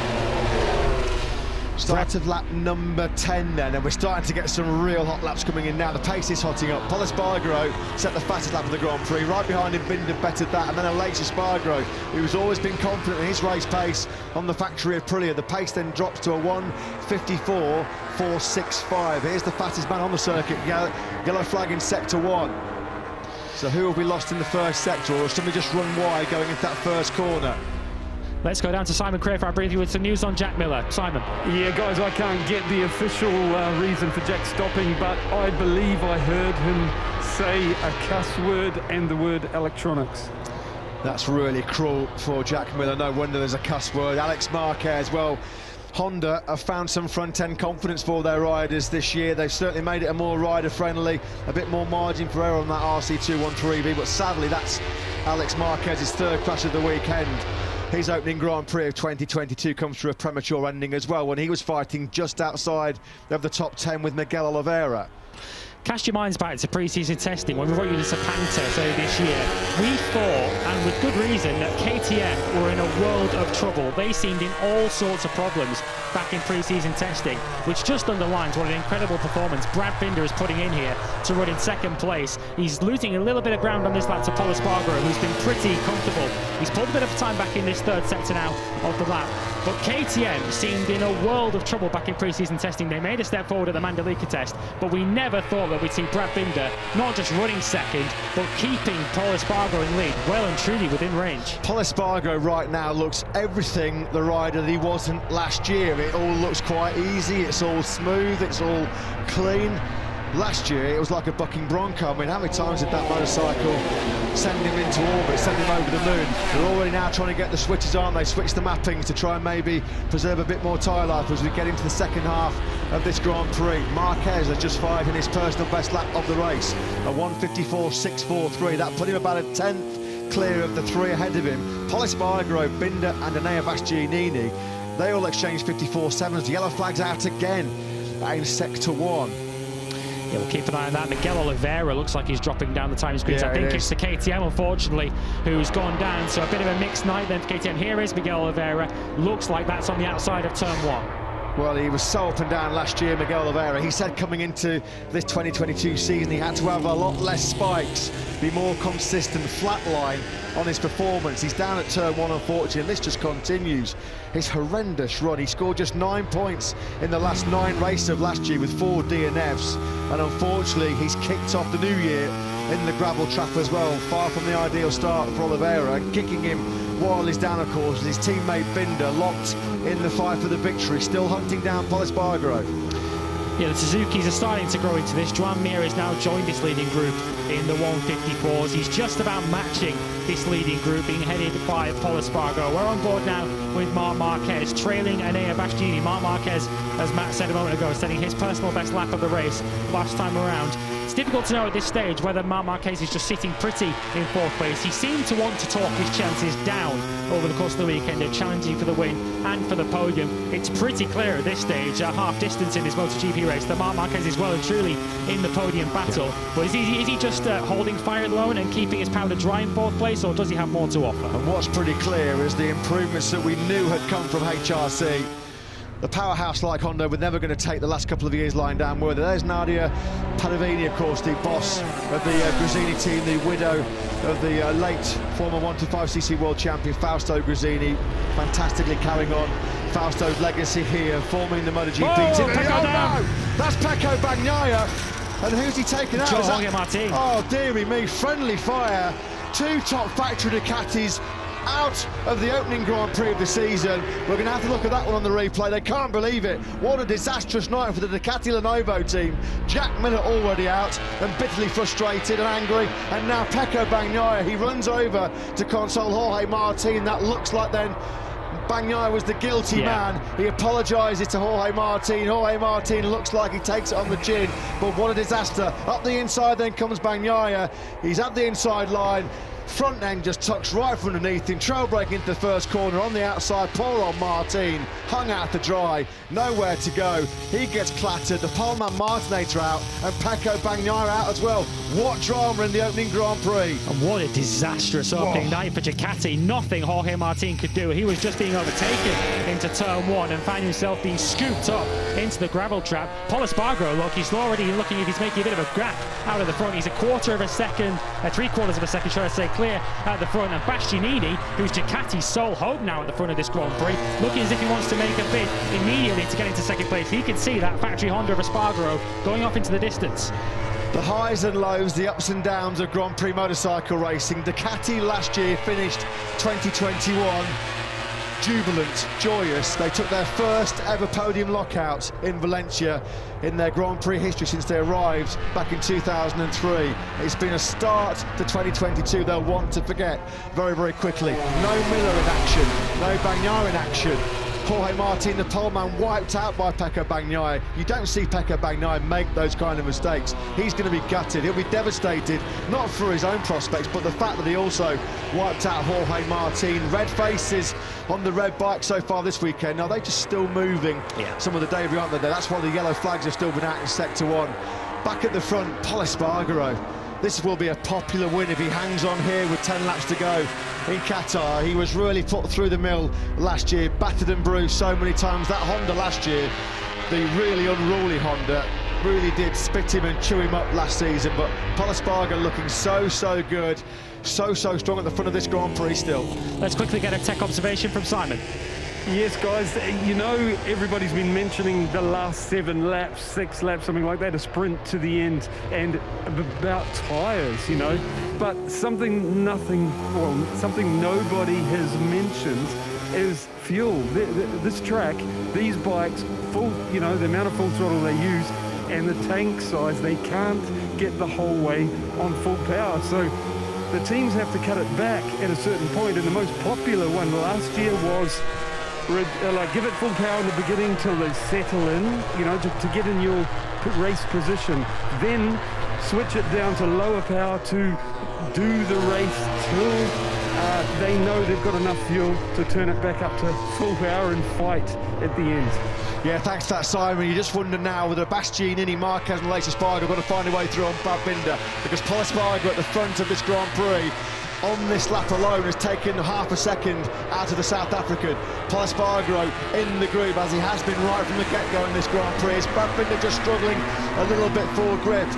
Start of lap number 10 then, and we're starting to get some real hot laps coming in now. The pace is hotting up. Pol Espargaro set the fastest lap of the Grand Prix. Right behind him, Binder bettered that, and then a late Espargaro, who's always been confident in his race pace on the factory of Aprilia. The pace then drops to a 1:54.465. Here's the fastest man on the circuit, yellow flag in sector 1. So who have we lost in the first sector, or has somebody just run wide going into that first corner? Let's go down to Simon Cray for our briefing with some news on Jack Miller. Simon. Yeah, guys, I can't get the official reason for Jack stopping, but I believe I heard him say a cuss word and the word electronics. That's really cruel for Jack Miller. No wonder there's a cuss word. Alex Marquez, well, Honda have found some front-end confidence for their riders this year. They've certainly made it a more rider-friendly, a bit more margin for error on that RC213V, but sadly that's Alex Marquez's 3rd crash of the weekend. His opening Grand Prix of 2022 comes to a premature ending as well, when he was fighting just outside of the top 10 with Miguel Oliveira. Cast your minds back to pre-season testing when we brought you the Sepang test earlier this year. We thought, and with good reason, that KTM were in a world of trouble. They seemed in all sorts of problems back in pre-season testing, which just underlines what an incredible performance Brad Binder is putting in here to run in 2nd place. He's losing a little bit of ground on this lap to Pol Espargaro, who's been pretty comfortable. He's pulled a bit of time back in this 3rd sector now of the lap. But KTM seemed in a world of trouble back in pre-season testing. They made a step forward at the Mandalika test, but we never thought that we'd see Brad Binder not just running 2nd, but keeping Pol Espargaro in lead, well and truly within range. Pol Espargaro right now looks everything the rider that he wasn't last year. It all looks quite easy, it's all smooth, it's all clean. Last year it was like a bucking bronco. I mean, how many times did that motorcycle send him into orbit, send him over the moon? They're already now trying to get the switches on. They switch the mappings to try and maybe preserve a bit more tyre life as we get into the 2nd half of this Grand Prix. Marquez has just fired in his personal best lap of the race, a 1:54.643. That put him about a 10th clear of the 3 ahead of him. Pol Espargaro, Binder and Enea Bastianini, they all exchanged 54.7s. The yellow flag's out again in sector 1. Yeah, we'll keep an eye on that. Miguel Oliveira looks like he's dropping down the time screens. Yeah, I think it's the KTM, unfortunately, who's gone down. So a bit of a mixed night then for KTM. Here is Miguel Oliveira. Looks like that's on the outside of turn 1. Well, he was so up and down last year, Miguel Oliveira. He said coming into this 2022 season he had to have a lot less spikes, be more consistent, flat line on his performance. He's down at turn 1, unfortunately, and this just continues. His horrendous run. He scored just 9 points in the last 9 races of last year with 4 DNFs, and unfortunately he's kicked off the new year in the gravel trap as well. Far from the ideal start for Oliveira, and kicking him while he's down, of course, his teammate Binder locked in the fight for the victory, still hunting down Pol Espargaro. Yeah, the Suzukis are starting to grow into this. Joan Mir has now joined this leading group in the 154s. He's just about matching this leading group, being headed by Paul Espargaro. We're on board now with Marc Marquez, trailing Enea Bastianini. Marc Marquez, as Matt said a moment ago, setting his personal best lap of the race last time around. It's difficult to know at this stage whether Marc Marquez is just sitting pretty in fourth place. He seemed to want to talk his chances down over the course of the weekend and challenging for the win and for the podium. It's pretty clear at this stage, a half distance in this MotoGP race, that Marc Marquez is well and truly in the podium battle. But is he just holding fire at the moment and keeping his powder dry in fourth place, or does he have more to offer? And what's pretty clear is the improvements that we knew had come from HRC. The powerhouse like Honda were never going to take the last couple of years lying down, were they? There's Nadia Padovini, of course, the boss of the Gresini team, the widow of the late former 125cc world champion Fausto Gresini, fantastically carrying on Fausto's legacy here, forming the MotoGP team. Pecco No! That's Pecco Bagnaia, and who's he taking out? Jorge Martin. Oh, dearie me, friendly fire. Two top factory Ducatis out of the opening Grand Prix of the season. We're going to have to look at that one on the replay. They can't believe it. What a disastrous night for the Ducati Lenovo team. Jack Miller already out and bitterly frustrated and angry, and now Pecco Bagnaia, he runs over to console Jorge Martin. That looks like then Bagnaia was the guilty man. He apologises to Jorge Martin. Jorge Martin looks like he takes it on the chin, but what a disaster. Up the inside then comes Bagnaia. He's at the inside line. Front end just tucks right from underneath him, trail break into the first corner on the outside. Poor on Martin, hung out to dry, nowhere to go. He gets clattered, the poleman Martinator out, and Pecco Bagnaia out as well. What drama in the opening Grand Prix. And what a disastrous opening night for Ducati. Nothing Jorge Martin could do. He was just being overtaken into turn one and found himself being scooped up into the gravel trap. Paul Espargaro, look, he's already looking if he's making a bit of a gap out of the front. He's a quarter of a second, 3/4 of a second, should I say, clear at the front. And Bastianini, who's Ducati's sole hope now at the front of this Grand Prix, looking as if he wants to make a bid immediately to get into second place. He can see that factory Honda of Espargaro going off into the distance. The highs and lows, the ups and downs of Grand Prix motorcycle racing. Ducati last year finished 2021 jubilant, joyous. They took their first ever podium lockout in Valencia in their Grand Prix history since they arrived back in 2003. It's been a start to 2022 they'll want to forget very, very quickly. No Miller in action, no Bagnaia in action. Jorge Martin, the poleman, wiped out by Pecco Bagnaia. You don't see Pecco Bagnaia make those kind of mistakes. He's going to be gutted. He'll be devastated, not for his own prospects, but the fact that he also wiped out Jorge Martin. Red faces on the red bike so far this weekend. Now, they're just still moving some of the debris, aren't they? That's why the yellow flags have still been out in Sector 1. Back at the front, Paul Espargaro. This will be a popular win if he hangs on here with 10 laps to go in Qatar. He was really put through the mill last year, battered and bruised so many times. That Honda last year, the really unruly Honda, really did spit him and chew him up last season. But Paul Espargaro looking so good, so strong at the front of this Grand Prix still. Let's quickly get a tech observation from Simon. Yes, guys, you know, everybody's been mentioning the last 7 laps, 6 laps, something like that, a sprint to the end, and about tyres, you know. But something nobody has mentioned is fuel. This track, these bikes, full, you know, the amount of full throttle they use and the tank size, they can't get the whole way on full power. So the teams have to cut it back at a certain point, and the most popular one last year was like give it full power in the beginning till they settle in, you know, to get in your race position. Then switch it down to lower power to do the race till they know they've got enough fuel to turn it back up to full power and fight at the end. Yeah, thanks for that, Simon. You just wonder now whether Bastianini, Marquez and Lace Espargaro have got to find a way through on Brad Binder, because Paul Espargaro at the front of this Grand Prix on this lap alone has taken half a second out of the South African. Paul Espargaro in the group, as he has been right from the get-go in this Grand Prix. Is Brad Binder just struggling a little bit forward grip?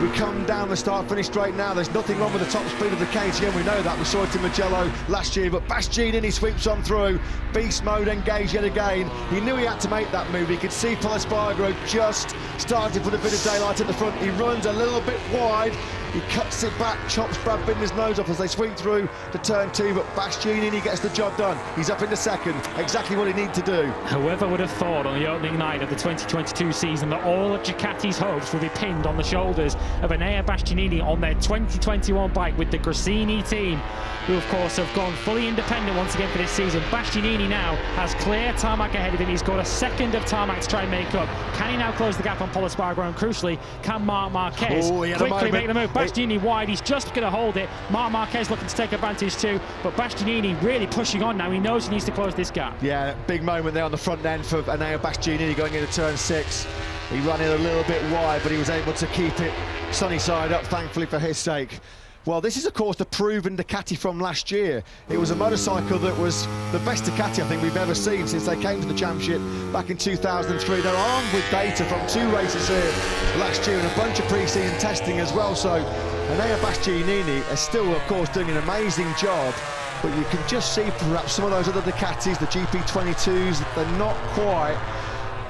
We come down the start-finish straight now. There's nothing wrong with the top speed of the KTM. We know that. We saw it in Mugello last year. But Bastianini sweeps on through. Beast mode engaged yet again. He knew he had to make that move. He could see Paul Espargaro just starting to put a bit of daylight at the front. He runs a little bit wide He cuts it back, chops Brad Binder's nose off as they sweep through to turn 2, but Bastianini gets the job done. He's up into second, exactly what he needed to do. Whoever would have thought on the opening night of the 2022 season that all of Ducati's hopes would be pinned on the shoulders of Enea Bastianini on their 2021 bike with the Gresini team, who of course have gone fully independent once again for this season. Bastianini now has clear tarmac ahead of him. He's got a second of tarmac to try and make up. Can he now close the gap on Pol Espargaro? And crucially, can Marc Marquez quickly make the move? Bastianini wide, he's just going to hold it. Marc Marquez looking to take advantage too, but Bastianini really pushing on now. He knows he needs to close this gap. Yeah, big moment there on the front end for Enea Bastianini going into turn 6. He ran it a little bit wide, but he was able to keep it sunny side up, thankfully for his sake. Well, this is, of course, the proven Ducati from last year. It was a motorcycle that was the best Ducati I think we've ever seen since they came to the championship back in 2003. They're armed with data from 2 races here last year and a bunch of pre-season testing as well. So Enea Bastianini is still, of course, doing an amazing job. But you can just see perhaps some of those other Ducatis, the GP22s, they're not quite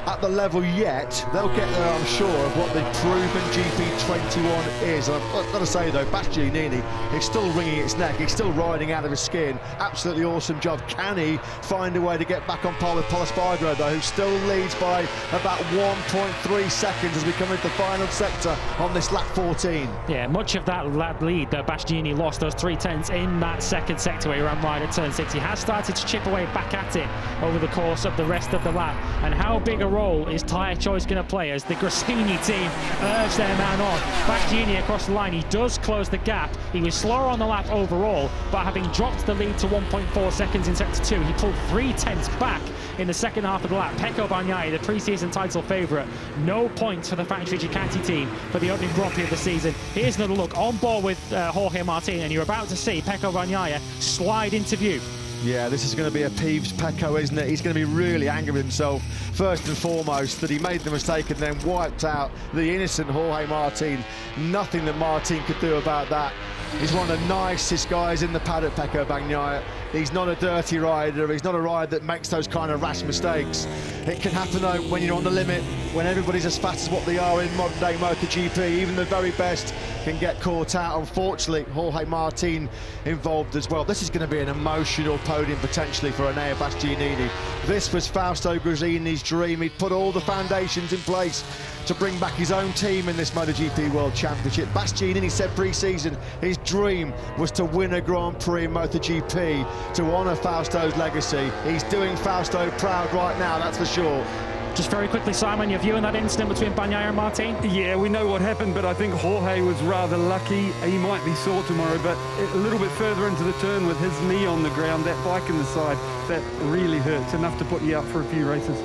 at the level yet. They'll get there, I'm sure, of what the proven GP21 is. And I've got to say though, Bastianini is still wringing its neck. He's still riding out of his skin. Absolutely awesome job. Can he find a way to get back on par with Pol Espargaro though, who still leads by about 1.3 seconds as we come into the final sector on this lap 14. Yeah, much of that lead that Bastianini lost, those 3/10 in that second sector where he ran wide at turn 6. He has started to chip away back at it over the course of the rest of the lap. And how big a role is tyre choice going to play as the Gresini team urge their man on? Bastianini across the line, he does close the gap. He was slower on the lap overall, but having dropped the lead to 1.4 seconds in sector 2, he pulled 3/10 back in the second half of the lap. Pecco Bagnaia, the pre-season title favourite, no points for the factory Ducati team for the opening Grand Prix of the season. Here's another look on board with Jorge Martin, and you're about to see Pecco Bagnaia slide into view. Yeah, this is going to be a peeved Pecco, isn't it? He's going to be really angry with himself, first and foremost, that he made the mistake and then wiped out the innocent Jorge Martin. Nothing that Martin could do about that. He's one of the nicest guys in the paddock, Pecco Bagnaia. He's not a dirty rider. He's not a rider that makes those kind of rash mistakes. It can happen though when you're on the limit, when everybody's as fast as what they are in modern day MotoGP. Even the very best can get caught out. Unfortunately, Jorge Martin involved as well. This is going to be an emotional podium potentially for Enea Bastianini. This was Fausto Gresini's dream. He'd put all the foundations in place to bring back his own team in this MotoGP World Championship. Bastianini said pre-season his dream was to win a Grand Prix in MotoGP to honour Fausto's legacy. He's doing Fausto proud right now, that's for sure. Just very quickly, Simon, your view on that incident between Bagnaia and Martin? Yeah, we know what happened, but I think Jorge was rather lucky. He might be sore tomorrow, but a little bit further into the turn with his knee on the ground, that bike in the side, that really hurts, enough to put you out for a few races.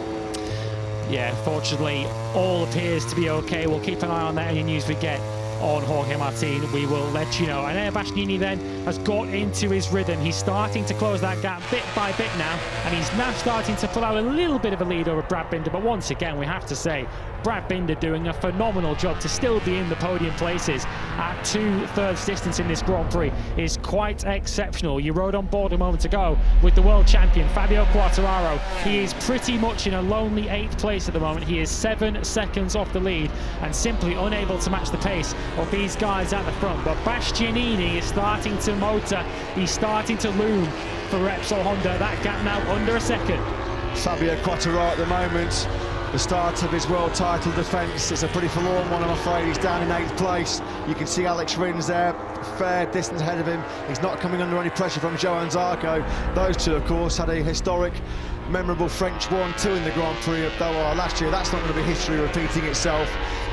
Yeah, fortunately, all appears to be okay. We'll keep an eye on that. Any news we get on Jorge Martin, we will let you know. And Enea Bastianini then has got into his rhythm. He's starting to close that gap bit by bit now, and he's now starting to pull out a little bit of a lead over Brad Binder. But once again, we have to say, Brad Binder doing a phenomenal job to still be in the podium places at 2/3 distance in this Grand Prix is quite exceptional. You rode on board a moment ago with the world champion Fabio Quartararo. He is pretty much in a lonely 8th place at the moment. He is 7 seconds off the lead and simply unable to match the pace of these guys at the front. But Bastianini is starting to motor. He's starting to loom for Repsol Honda. That gap now under a second. Fabio Quartararo at the moment, the start of his world title defence. It's a pretty forlorn one, I'm afraid. He's down in 8th place. You can see Alex Rins there, fair distance ahead of him. He's not coming under any pressure from Johan Zarco. Those two, of course, had a historic, memorable French 1-2 in the Grand Prix of Doha last year. That's not going to be history repeating itself.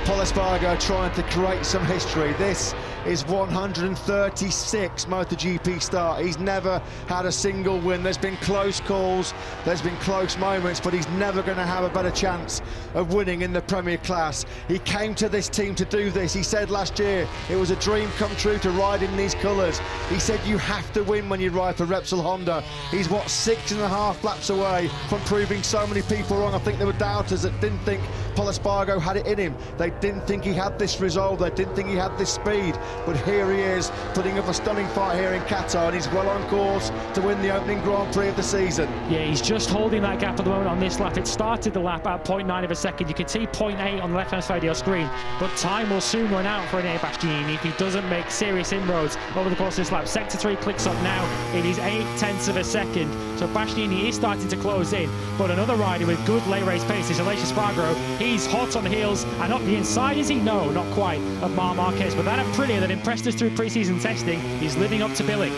Pol Espargaro trying to create some history. This is 136 MotoGP start. He's never had a single win. There's been close calls, there's been close moments, but he's never going to have a better chance of winning in the Premier class. He came to this team to do this. He said last year it was a dream come true to ride pride in these colours. He said you have to win when you ride for Repsol Honda. He's, what, 6.5 laps away from proving so many people wrong. I think there were doubters that didn't think Pol Espargaro had it in him. They didn't think he had this resolve. They didn't think he had this speed. But here he is, putting up a stunning fight here in Qatar, and he's well on course to win the opening Grand Prix of the season. Yeah, he's just holding that gap at the moment on this lap. It started the lap at 0.9 of a second. You can see 0.8 on the left-hand side of your screen, but time will soon run out for Enea Bastianini if he doesn't make serious inroads over the course of this lap. Sector 3 clicks up now. It is 0.8 of a second, so Bastianini is starting to close in, but another rider with good late race pace is Aleix Espargaro. He's hot on the heels, and up the inside, is he? No, not quite, of Marc Marquez, but that Aprilia that impressed us through pre-season testing is living up to billing.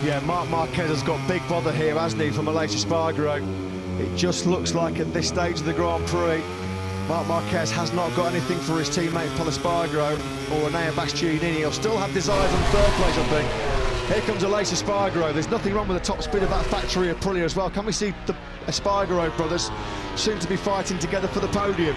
Yeah, Marc Marquez has got big bother here, hasn't he, from Aleix Espargaro. It just looks like at this stage of the Grand Prix, Marc Marquez has not got anything for his teammate Pol Espargaro or Enea Bastianini. He'll still have desires on third place, I think. Here comes Aleix Espargaro. There's nothing wrong with the top speed of that factory Aprilia as well. Can we see the Espargaro brothers soon to be fighting together for the podium?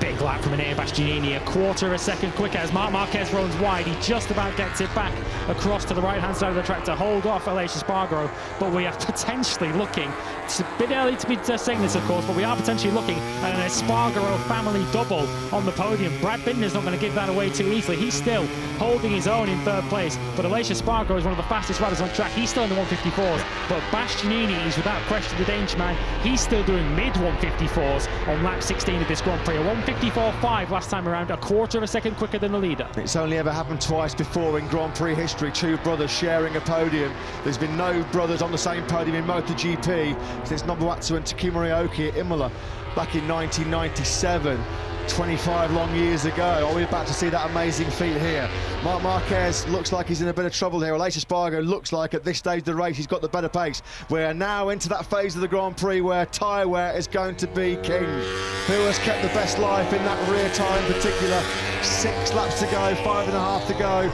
Big lap from Enea Bastianini, a quarter of a second quicker as Marc Marquez runs wide. He just about gets it back across to the right-hand side of the track to hold off Aleix Espargaro, but we are potentially looking, it's a bit early to be saying this, of course, but we are potentially looking at an Espargaro family double on the podium. Brad Binder not going to give that away too easily. He's still holding his own in third place, but Aleix Espargaro is one of the fastest riders on track. He's still in the 154s, but Bastianini is without question the danger man. He's still doing mid-154s on lap 16 of this Grand Prix. A 154.5 last time around, a quarter of a second quicker than the leader. It's only ever happened twice before in Grand Prix history, two brothers sharing a podium. There's been no brothers on the same podium in MotoGP since Nobuatsu and Takuma Ryoki at Imola back in 1997. 25 long years ago. Are we about to see that amazing feat here? Marc Marquez looks like he's in a bit of trouble here. Aleix Espargaro looks like at this stage of the race he's got the better pace. We're now into that phase of the Grand Prix where tyre wear is going to be king. Who has kept the best life in that rear tyre in particular? 6 laps to go, 5.5 to go.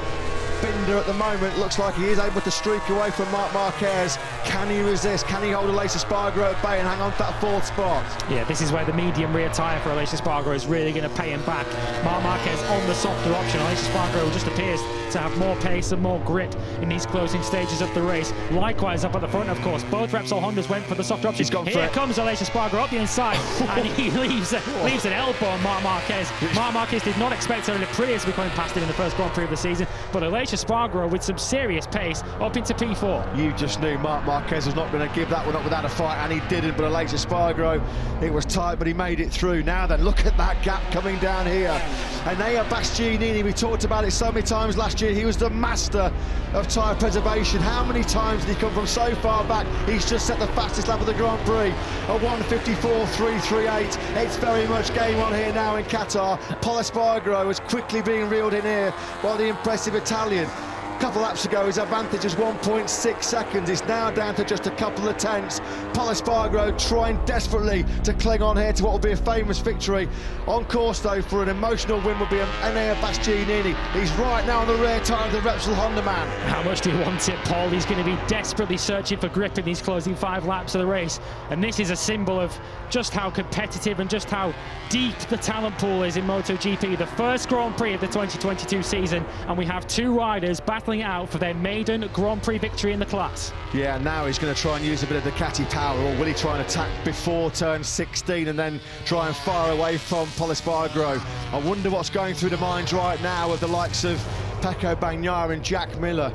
Binder at the moment looks like he is able to streak away from Marc Marquez. Can he resist? Can he hold Aleix Espargaro at bay and hang on to that 4th spot? Yeah, this is where the medium rear tyre for Aleix Espargaro is really going to pay him back. Marc Marquez on the softer option. Aleix Espargaro just appears to have more pace and more grit in these closing stages of the race. Likewise up at the front, of course, both Repsol Hondas went for the softer option. He's gone Here for comes Aleix Espargaro up the inside, and he leaves an elbow on Marc Marquez. Marc Marquez did not expect Aprilia to be coming past him in the first Grand Prix of the season, but Aleix Espargaro with some serious pace up into P4. You just knew Marc Marquez was not going to give that one up without a fight, and he didn't. But Aleix Espargaro, it was tight, but he made it through. Now then, look at that gap coming down here. Enea Bastianini, we talked about it so many times last year. He was the master of tyre preservation. How many times did he come from so far back? He's just set the fastest lap of the Grand Prix, a 1:54.338. It's very much game on here now in Qatar. Pol Espargaro is quickly being reeled in here by the impressive Italian. A couple laps ago, his advantage is 1.6 seconds. It's now down to just a couple of tenths. Pol Espargaro trying desperately to cling on here to what will be a famous victory. On course, though, for an emotional win will be Enea Bastianini. He's right now on the rear tyre of the Repsol Honda man. How much do you want it, Paul? He's going to be desperately searching for grip in these closing 5 laps of the race. And this is a symbol of just how competitive and just how deep the talent pool is in MotoGP. The first Grand Prix of the 2022 season, and we have 2 riders battling it out for their maiden Grand Prix victory in the class. Yeah, now he's going to try and use a bit of Ducati power, or will he try and attack before turn 16 and then try and fire away from Pol Espargaro? I wonder what's going through the minds right now of the likes of Pecco Bagnaia and Jack Miller.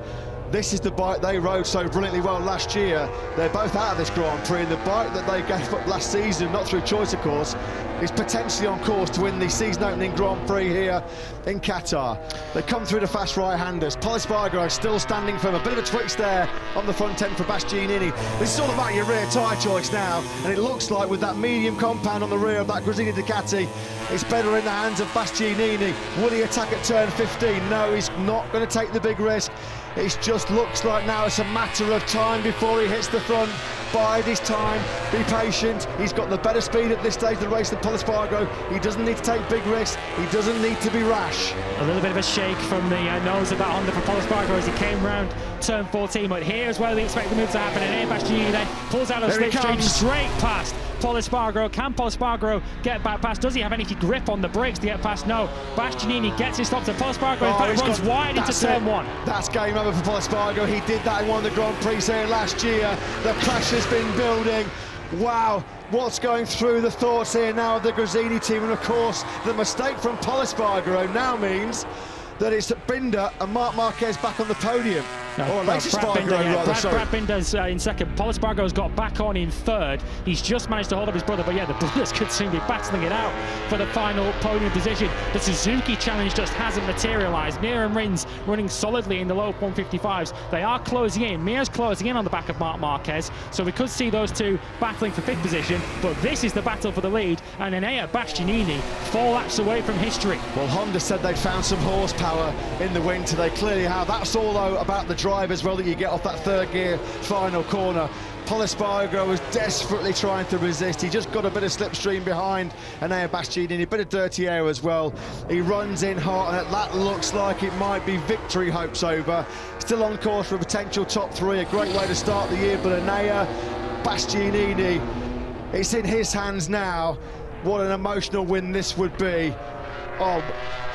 This is the bike they rode so brilliantly well last year. They're both out of this Grand Prix, and the bike that they gave up last season, not through choice of course, is potentially on course to win the season-opening Grand Prix here in Qatar. They come through the fast right-handers. Pol Espargaro still standing firm. A bit of a twist there on the front end for Bastianini. This is all about your rear tyre choice now, and it looks like with that medium compound on the rear of that Gresini Ducati, it's better in the hands of Bastianini. Will he attack at turn 15? No, he's not going to take the big risk. It just looks like now it's a matter of time before he hits the front. Bide his time, be patient. He's got the better speed at this stage of the race than Pol Espargaro. He doesn't need to take big risks. He doesn't need to be rash. A little bit of a shake from the nose of that Honda for Pol Espargaro as he came round turn 14. But here is where we expect the move to happen. And Bastianini then pulls out of the slipstream straight past Pol Espargaro. Can Pol Espargaro get back past? Does he have any grip on the brakes to get past? No. Bastianini gets his stops, and Pol Espargaro in fact runs wide into turn 1. That's game over for Pol Espargaro. He did that in one of the Grand Prix here last year. The pressure's been building. Wow, what's going through the thoughts here now of the Gresini team? And of course, the mistake from Pol Espargaro now means that it's Binder and Marc Marquez back on the podium. No, Brad Binder's in second. Pol Espargaro's got back on in third. He's just managed to hold up his brother, but yeah, the brothers could soon be battling it out for the final podium position. The Suzuki challenge just hasn't materialised. Mir and Rins running solidly in the low 155s. They are closing in. Mir's closing in on the back of Marc Marquez, so we could see those two battling for 5th position, but this is the battle for the lead, and Enea Bastianini 4 laps away from history. Well, Honda said they'd found some horsepower in the winter. They clearly have. That's all, though, about the drive as well that you get off that 3rd gear final corner. Pol Espargaro was desperately trying to resist. He just got a bit of slipstream behind Enea Bastianini, a bit of dirty air as well. He runs in hot, and that looks like it might be victory hopes over. Still on course for a potential top 3, a great way to start the year, but Enea Bastianini, it's in his hands now. What an emotional win this would be. Oh,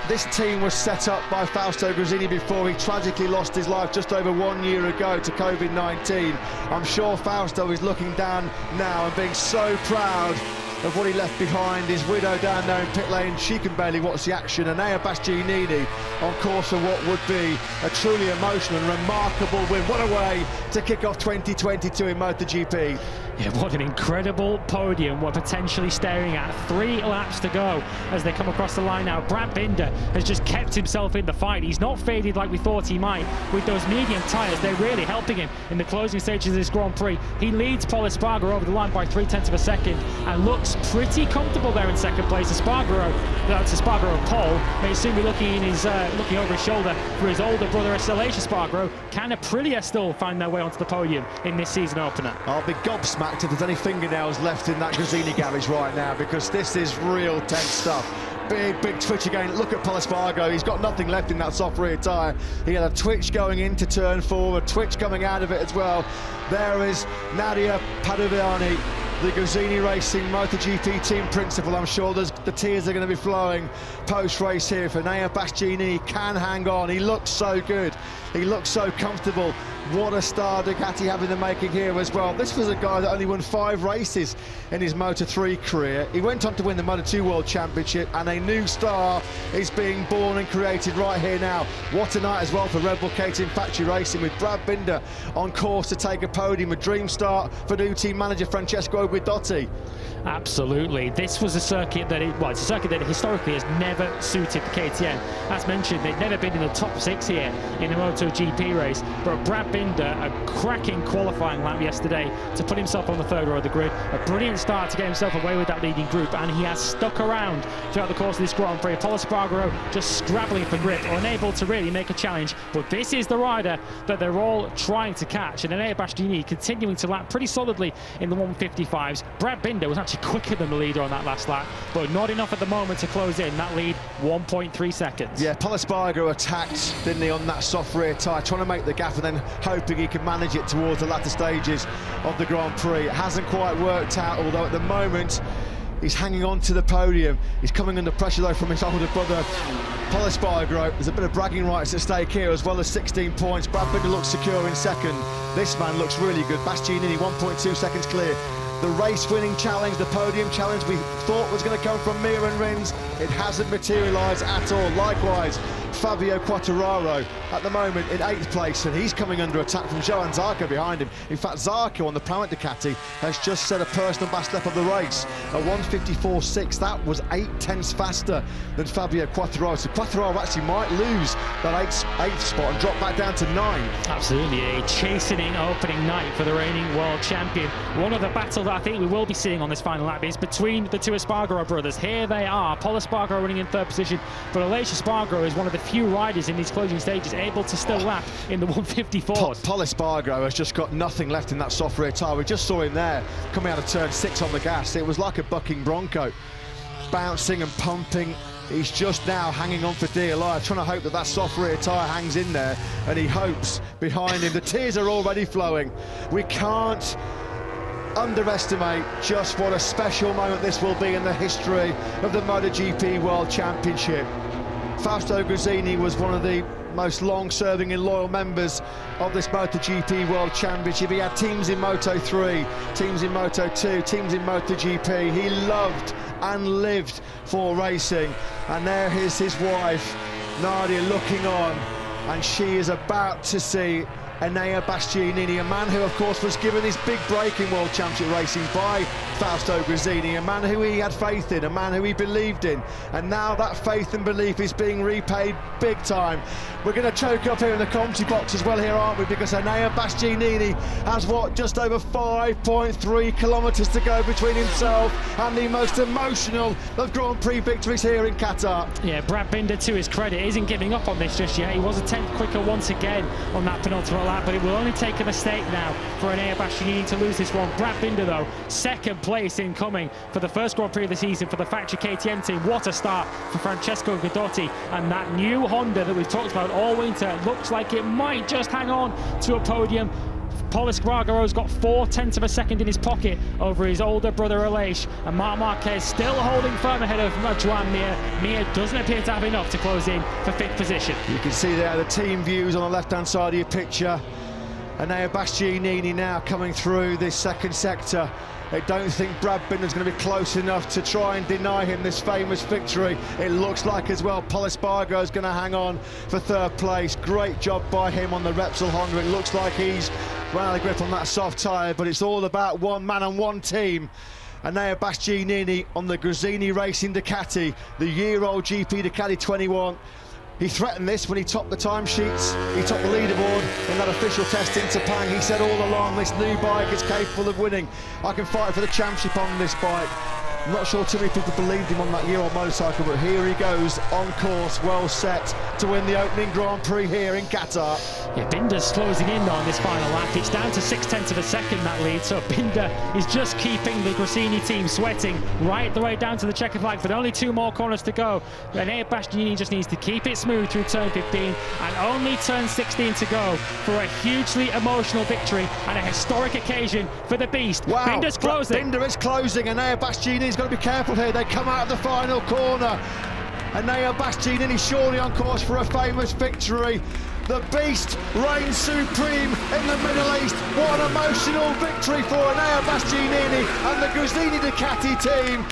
this team was set up by Fausto Gresini before he tragically lost his life just over 1 year ago to COVID-19. I'm sure Fausto is looking down now and being so proud of what he left behind. His widow down there in pit lane, she can barely watch the action. And Enea Bastianini on course for what would be a truly emotional and remarkable win. What a way to kick off 2022 in MotoGP. Yeah, what an incredible podium we're potentially staring at. 3 laps to go as they come across the line now. Brad Binder has just kept himself in the fight. He's not faded like we thought he might with those medium tyres. They're really helping him in the closing stages of this Grand Prix. He leads Pol Espargaro over the line by 0.3 of a second and looks pretty comfortable there in second place. That's Espargaro Pol may soon be looking over his shoulder for his older brother Aleix Espargaro. Can Aprilia still find their way onto the podium in this season opener? I'll be gobsmacked if there's any fingernails left in that Gresini garage right now, because this is real tense stuff. Big twitch again. Look at Pol Espargaro. He's got nothing left in that soft rear tyre. He had a twitch going into turn 4, a twitch coming out of it as well. There is Nadia Padoviani, the Gresini Racing MotoGP team principal. I'm sure the tears are going to be flowing post-race here for Enea Bastianini. Can hang on. He looks so good. He looks so comfortable. What a star Ducati have in the making here as well. This was a guy that only won 5 races in his Moto3 career. He went on to win the Moto2 World Championship, and a new star is being born and created right here now. What a night as well for Red Bull KTM Factory Racing, with Brad Binder on course to take a podium. A dream start for new team manager Francesco Guidotti. Absolutely. This was a circuit that it's a circuit that historically has never suited the KTM. As mentioned, they've never been in the top 6 here in the MotoGP race, but Brad Binder, a cracking qualifying lap yesterday to put himself on the 3rd row of the grid. A brilliant start to get himself away with that leading group, and he has stuck around throughout the course of this Grand Prix. Pol Espargaro just scrabbling for grip, unable to really make a challenge, but this is the rider that they're all trying to catch, and Enea Bastianini continuing to lap pretty solidly in the 155s. Brad Binder was actually quicker than the leader on that last lap, but not enough at the moment to close in that lead. 1.3 seconds. Yeah, Pol Espargaro attacked, didn't he, on that soft rear tyre, trying to make the gap and then hoping he can manage it towards the latter stages of the Grand Prix. It hasn't quite worked out, although at the moment he's hanging on to the podium. He's coming under pressure though from his older brother Pol Espargaro. There's a bit of bragging rights at stake here, as well as 16 points. Brad Binder looks secure in second. This man looks really good. Bastianini 1.2 seconds clear. The race-winning challenge, the podium challenge we thought was going to come from Mir and Rins, it hasn't materialised at all. Likewise, Fabio Quartararo at the moment in 8th place, and he's coming under attack from Johan Zarco behind him. In fact, Zarco on the Pramac Ducati has just set a personal best lap of the race, a 1:54.6. That was 8/10 faster than Fabio Quartararo. So Quartararo actually might lose that 8th spot and drop back down to 9. Absolutely, a chastening opening night for the reigning world champion. One of the battles that I think we will be seeing on this final lap is between the 2 Espargaro brothers. Here they are, Pol Espargaro running in 3rd position, but Aleix Espargaro is one of the few riders in these closing stages able to still lap in the 154s. Pol Espargaro has just got nothing left in that soft rear tyre. We just saw him there coming out of turn 6 on the gas. It was like a bucking bronco, bouncing and pumping He's just now hanging on for dear life, trying to hope that soft rear tyre hangs in there, and he hopes behind him. The tears are already flowing. We can't underestimate just what a special moment this will be in the history of the MotoGP World Championship. Fausto Gresini was one of the most long-serving and loyal members of this MotoGP World Championship. He had teams in Moto3, teams in Moto2, teams in MotoGP. He loved and lived for racing. And there is his wife, Nadia, looking on, and she is about to see Enea Bastianini, a man who, of course, was given his big break in World Championship racing by Fausto Gresini, a man who he had faith in, a man who he believed in, and now that faith and belief is being repaid big time. We're going to choke up here in the commentary box as well here, aren't we, because Enea Bastianini has, what, just over 5.3 kilometres to go between himself and the most emotional of Grand Prix victories here in Qatar. Yeah, Brad Binder, to his credit, isn't giving up on this just yet. He was a tenth quicker once again on that penultimate lap, but it will only take a mistake now for Enea Bastianini to lose this one. Brad Binder, though, second place incoming for the first Grand Prix of the season for the factory KTM team. What a start for Francesco Guidotti, and that new Honda that we've talked about all winter looks like it might just hang on to a podium. Paul Espargaro's got 0.4 of a second in his pocket over his older brother Aleix, and Marc Marquez still holding firm ahead of Joan Mir. Mir doesn't appear to have enough to close in for 5th position. You can see there the team views on the left-hand side of your picture. Enea Bastianini now coming through this second sector. I don't think Brad Binder's going to be close enough to try and deny him this famous victory. It looks like as well Paul Espargaro is going to hang on for 3rd place. Great job by him on the Repsol Honda. It looks like he's run out of grip on that soft tyre, but it's all about one man and one team. Enea Bastianini on the Gresini Racing Ducati, the year-old GP Ducati 21. He threatened this when he topped the timesheets. He topped the leaderboard in that official test in Sepang. He said all along, this new bike is capable of winning. I can fight for the championship on this bike. I'm not sure too many people believed him on that year-old motorcycle, but here he goes, on course, well set to win the opening Grand Prix here in Qatar. Yeah, Binder's closing in on this final lap. It's down to 0.6 of a second, that lead, so Binder is just keeping the Gresini team sweating right the way down to the checkered flag, but only 2 more corners to go. Enea Bastianini just needs to keep it smooth through turn 15 and only turn 16 to go for a hugely emotional victory and a historic occasion for the beast. Wow. Binder's closing. Binder is closing. Enea Bastianini's got to be careful here. They come out of the final corner. Enea Bastianini surely on course for a famous victory. The beast reigns supreme in the Middle East. What an emotional victory for Enea Bastianini and the Gresini Ducati team.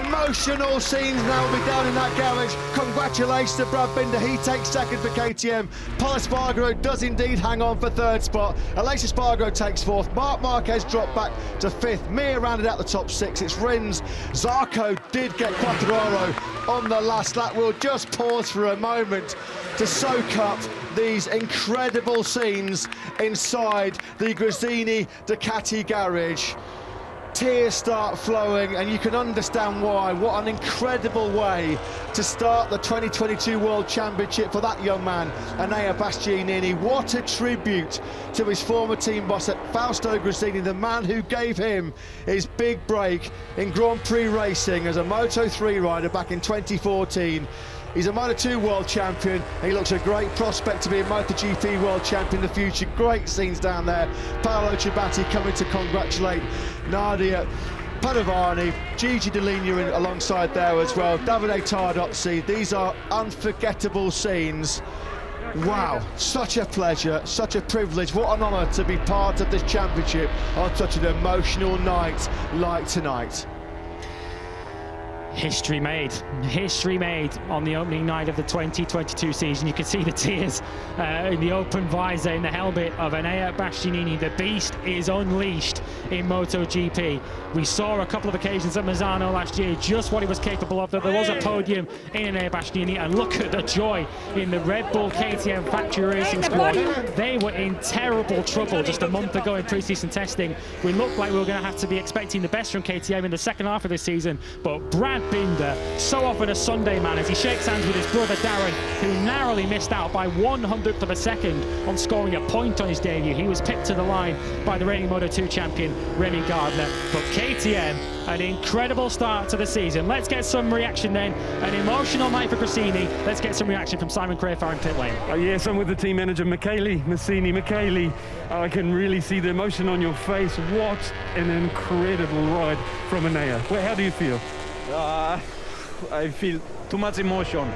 Emotional scenes now will be down in that garage. Congratulations to Brad Binder. He takes 2nd for KTM. Paul Espargaro does indeed hang on for 3rd spot. Aleix Espargaro takes 4th. Marc Marquez dropped back to 5th. Mir rounded out the top 6. It's Rins. Zarco did get Quartararo on the last lap. We'll just pause for a moment to soak up these incredible scenes inside the Gresini Ducati garage. Tears start flowing, and you can understand why. What an incredible way to start the 2022 World Championship for that young man, Enea Bastianini. What a tribute to his former team boss at Fausto Gresini, the man who gave him his big break in Grand Prix racing as a Moto3 rider back in 2014. He's a Moto2 World Champion. He looks a great prospect to be a MotoGP World Champion in the future. Great scenes down there. Paolo Ciabatti coming to congratulate Nadia Padovani, Gigi Dall'Igna alongside there as well. Davide Tardozzi. These are unforgettable scenes. Wow, such a pleasure, such a privilege. What an honour to be part of this championship on such an emotional night like tonight. History made on the opening night of the 2022 season. You can see the tears in the open visor in the helmet of Enea Bastianini. The beast is unleashed in MotoGP. We saw a couple of occasions at Misano last year just what he was capable of. There was a podium in Enea Bastianini, and look at the joy in the Red Bull KTM factory racing squad. They were in terrible trouble just a month ago in pre-season testing. We looked like we were going to have to be expecting the best from KTM in the second half of this season, but Brad Brad Binder, so often a Sunday man, as he shakes hands with his brother Darren, who narrowly missed out by 100th of a second on scoring a point on his debut. He was picked to the line by the reigning Moto2 champion Remy Gardner. But KTM, an incredible start to the season. Let's get some reaction then. An emotional night for Gresini. Let's get some reaction from Simon Crafar in pit lane. Yes, I'm with the team manager, Michele Massini. Michele, I can really see the emotion on your face. What an incredible ride from Enea. Well, how do you feel? I feel too much emotion.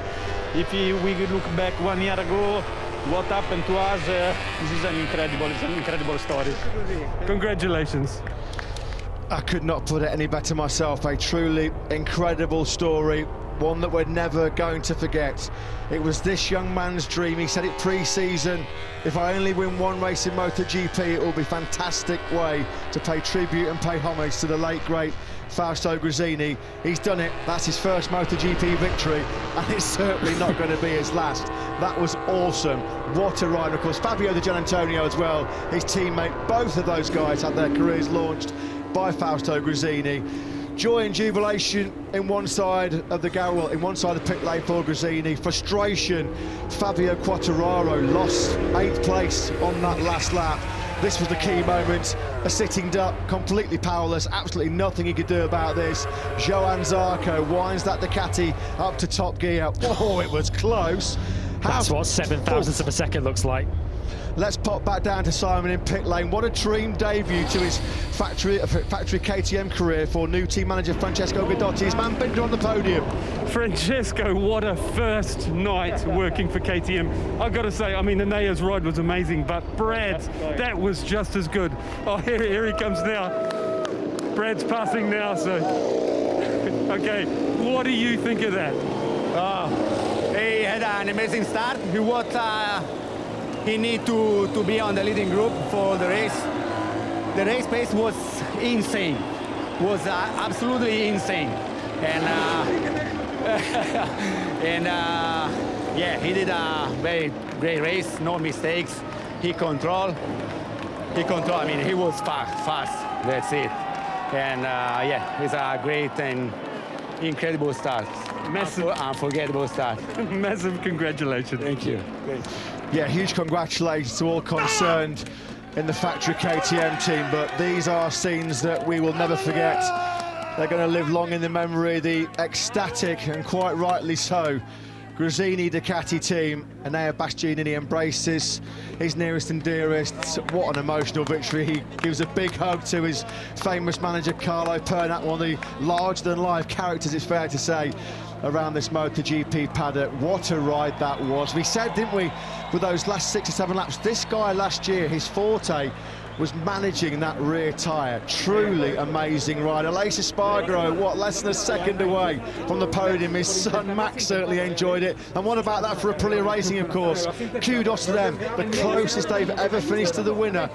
If we look back 1 year ago, what happened to us, this is an incredible story. Congratulations. I could not put it any better myself. A truly incredible story, one that we're never going to forget. It was this young man's dream. He said it pre-season, if I only win one race in MotoGP, it will be a fantastic way to pay tribute and pay homage to the late, great Fausto Gresini. He's done it. That's his first MotoGP victory, and it's certainly not going to be his last. That was awesome. What a ride. Of course, Fabio Di Giannantonio as well, his teammate. Both of those guys had their careers launched by Fausto Gresini. Joy and jubilation in one side of the Garrel, in one side of the pit lane for Gresini. Frustration. Fabio Quartararo lost 8th place on that last lap. This was the key moment. A sitting duck, completely powerless, absolutely nothing he could do about this. Johann Zarco winds that Ducati up to top gear. Oh, it was close. That's what 7,000ths of a second looks like. Let's pop back down to Simon in pit lane. What a dream debut to his factory KTM career for new team manager Francesco Guidotti. His man Binder on the podium. Francesco, what a first night working for KTM. I've got to say, I mean, Enea's ride was amazing, but Brad's, that was just as good. Oh, here he comes now. Brad's passing now, so... Okay, what do you think of that? He had an amazing start. He need to be on the leading group for the race. The race pace was insane, was absolutely insane, and yeah, he did a very great race, no mistakes. He controlled. I mean, he was fast. That's it. And yeah, it's a great and incredible start. Massive, unforgettable start. Massive congratulations. Thank you. Great. Yeah, huge congratulations to all concerned in the factory KTM team, but these are scenes that we will never forget. They're going to live long in the memory. The ecstatic, and quite rightly so, Gresini Ducati team. Enea Bastianini embraces his nearest and dearest. What an emotional victory. He gives a big hug to his famous manager Carlo Pernat, one of the larger-than-life characters, it's fair to say, around this MotoGP paddock. What a ride that was. We said, didn't we, with those last 6 or 7 laps, this guy last year, his forte was managing that rear tyre. Truly amazing ride. Aleix Espargaro, what, less than a second away from the podium. His son Max certainly enjoyed it. And what about that for Aprilia Racing, of course? Kudos to them, the closest they've ever finished to the winner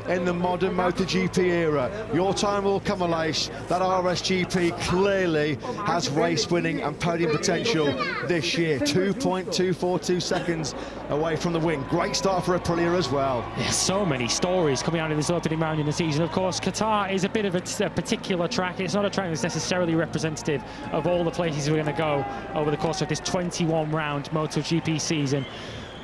in the modern MotoGP era. Your time will come, Aleix. That RSGP clearly has race-winning and podium potential this year. 2.242 seconds away from the win. Great start for Aprilia as well. Yeah, so many stories coming out of this opening round in the season. Of course, Qatar is a bit of a particular track. It's not a track that's necessarily representative of all the places we're going to go over the course of this 21-round MotoGP season.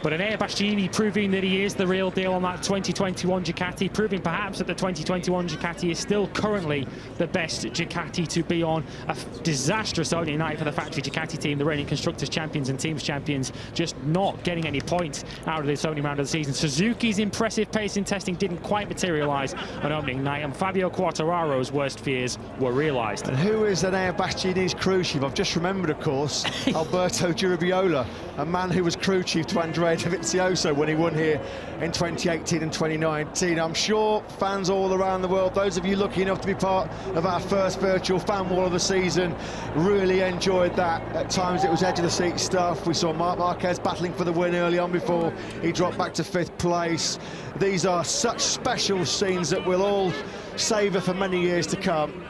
But Enea Bastianini proving that he is the real deal on that 2021 Ducati, proving perhaps that the 2021 Ducati is still currently the best Ducati to be on. A disastrous opening night for the factory Ducati team, the reigning Constructors Champions and Teams Champions, just not getting any points out of this opening round of the season. Suzuki's impressive pace in testing didn't quite materialise on opening night, and Fabio Quartararo's worst fears were realised. And who is Enea Bastianini's crew chief? I've just remembered, of course, Alberto Giurabiola, a man who was crew chief to Andrea Dovizioso when he won here in 2018 and 2019. I'm sure fans all around the world, those of you lucky enough to be part of our first virtual fan wall of the season, really enjoyed that. At times it was edge of the seat stuff. We saw Marc Marquez battling for the win early on before he dropped back to 5th place. These are such special scenes that we'll all savour for many years to come.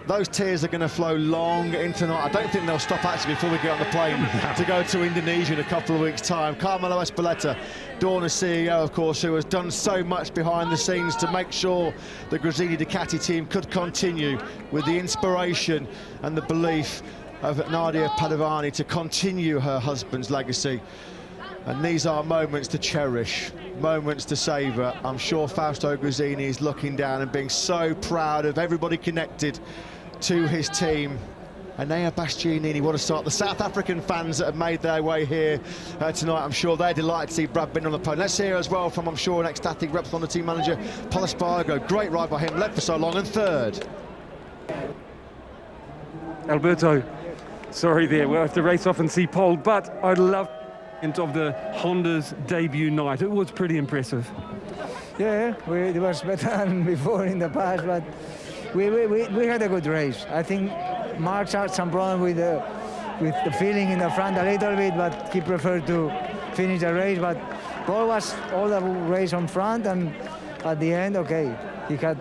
Those tears are going to flow long into night. I don't think they'll stop actually before we get on the plane to go to Indonesia in a couple of weeks' time. Carmelo Espeleta, Dorna CEO, of course, who has done so much behind the scenes to make sure the Gresini Ducati team could continue with the inspiration and the belief of Nadia Padovani to continue her husband's legacy. And these are moments to cherish, moments to savour. I'm sure Fausto Guzzini is looking down and being so proud of everybody connected to his team. Enea Bastianini, what a start. The South African fans that have made their way here tonight, I'm sure they're delighted to see Brad Binder on the podium. Let's hear as well from, I'm sure, an ecstatic reps on the team manager, Pol Espargaro. Great ride by him, led for so long, and third. Alberto, sorry there, we'll have to race off and see Pol, but I love of the Honda's debut night. It was pretty impressive. Yeah, it was better than before in the past, but we had a good race. I think Mark had some problem with the feeling in the front a little bit, but he preferred to finish the race. But Paul was all the race on front, and at the end, okay, he had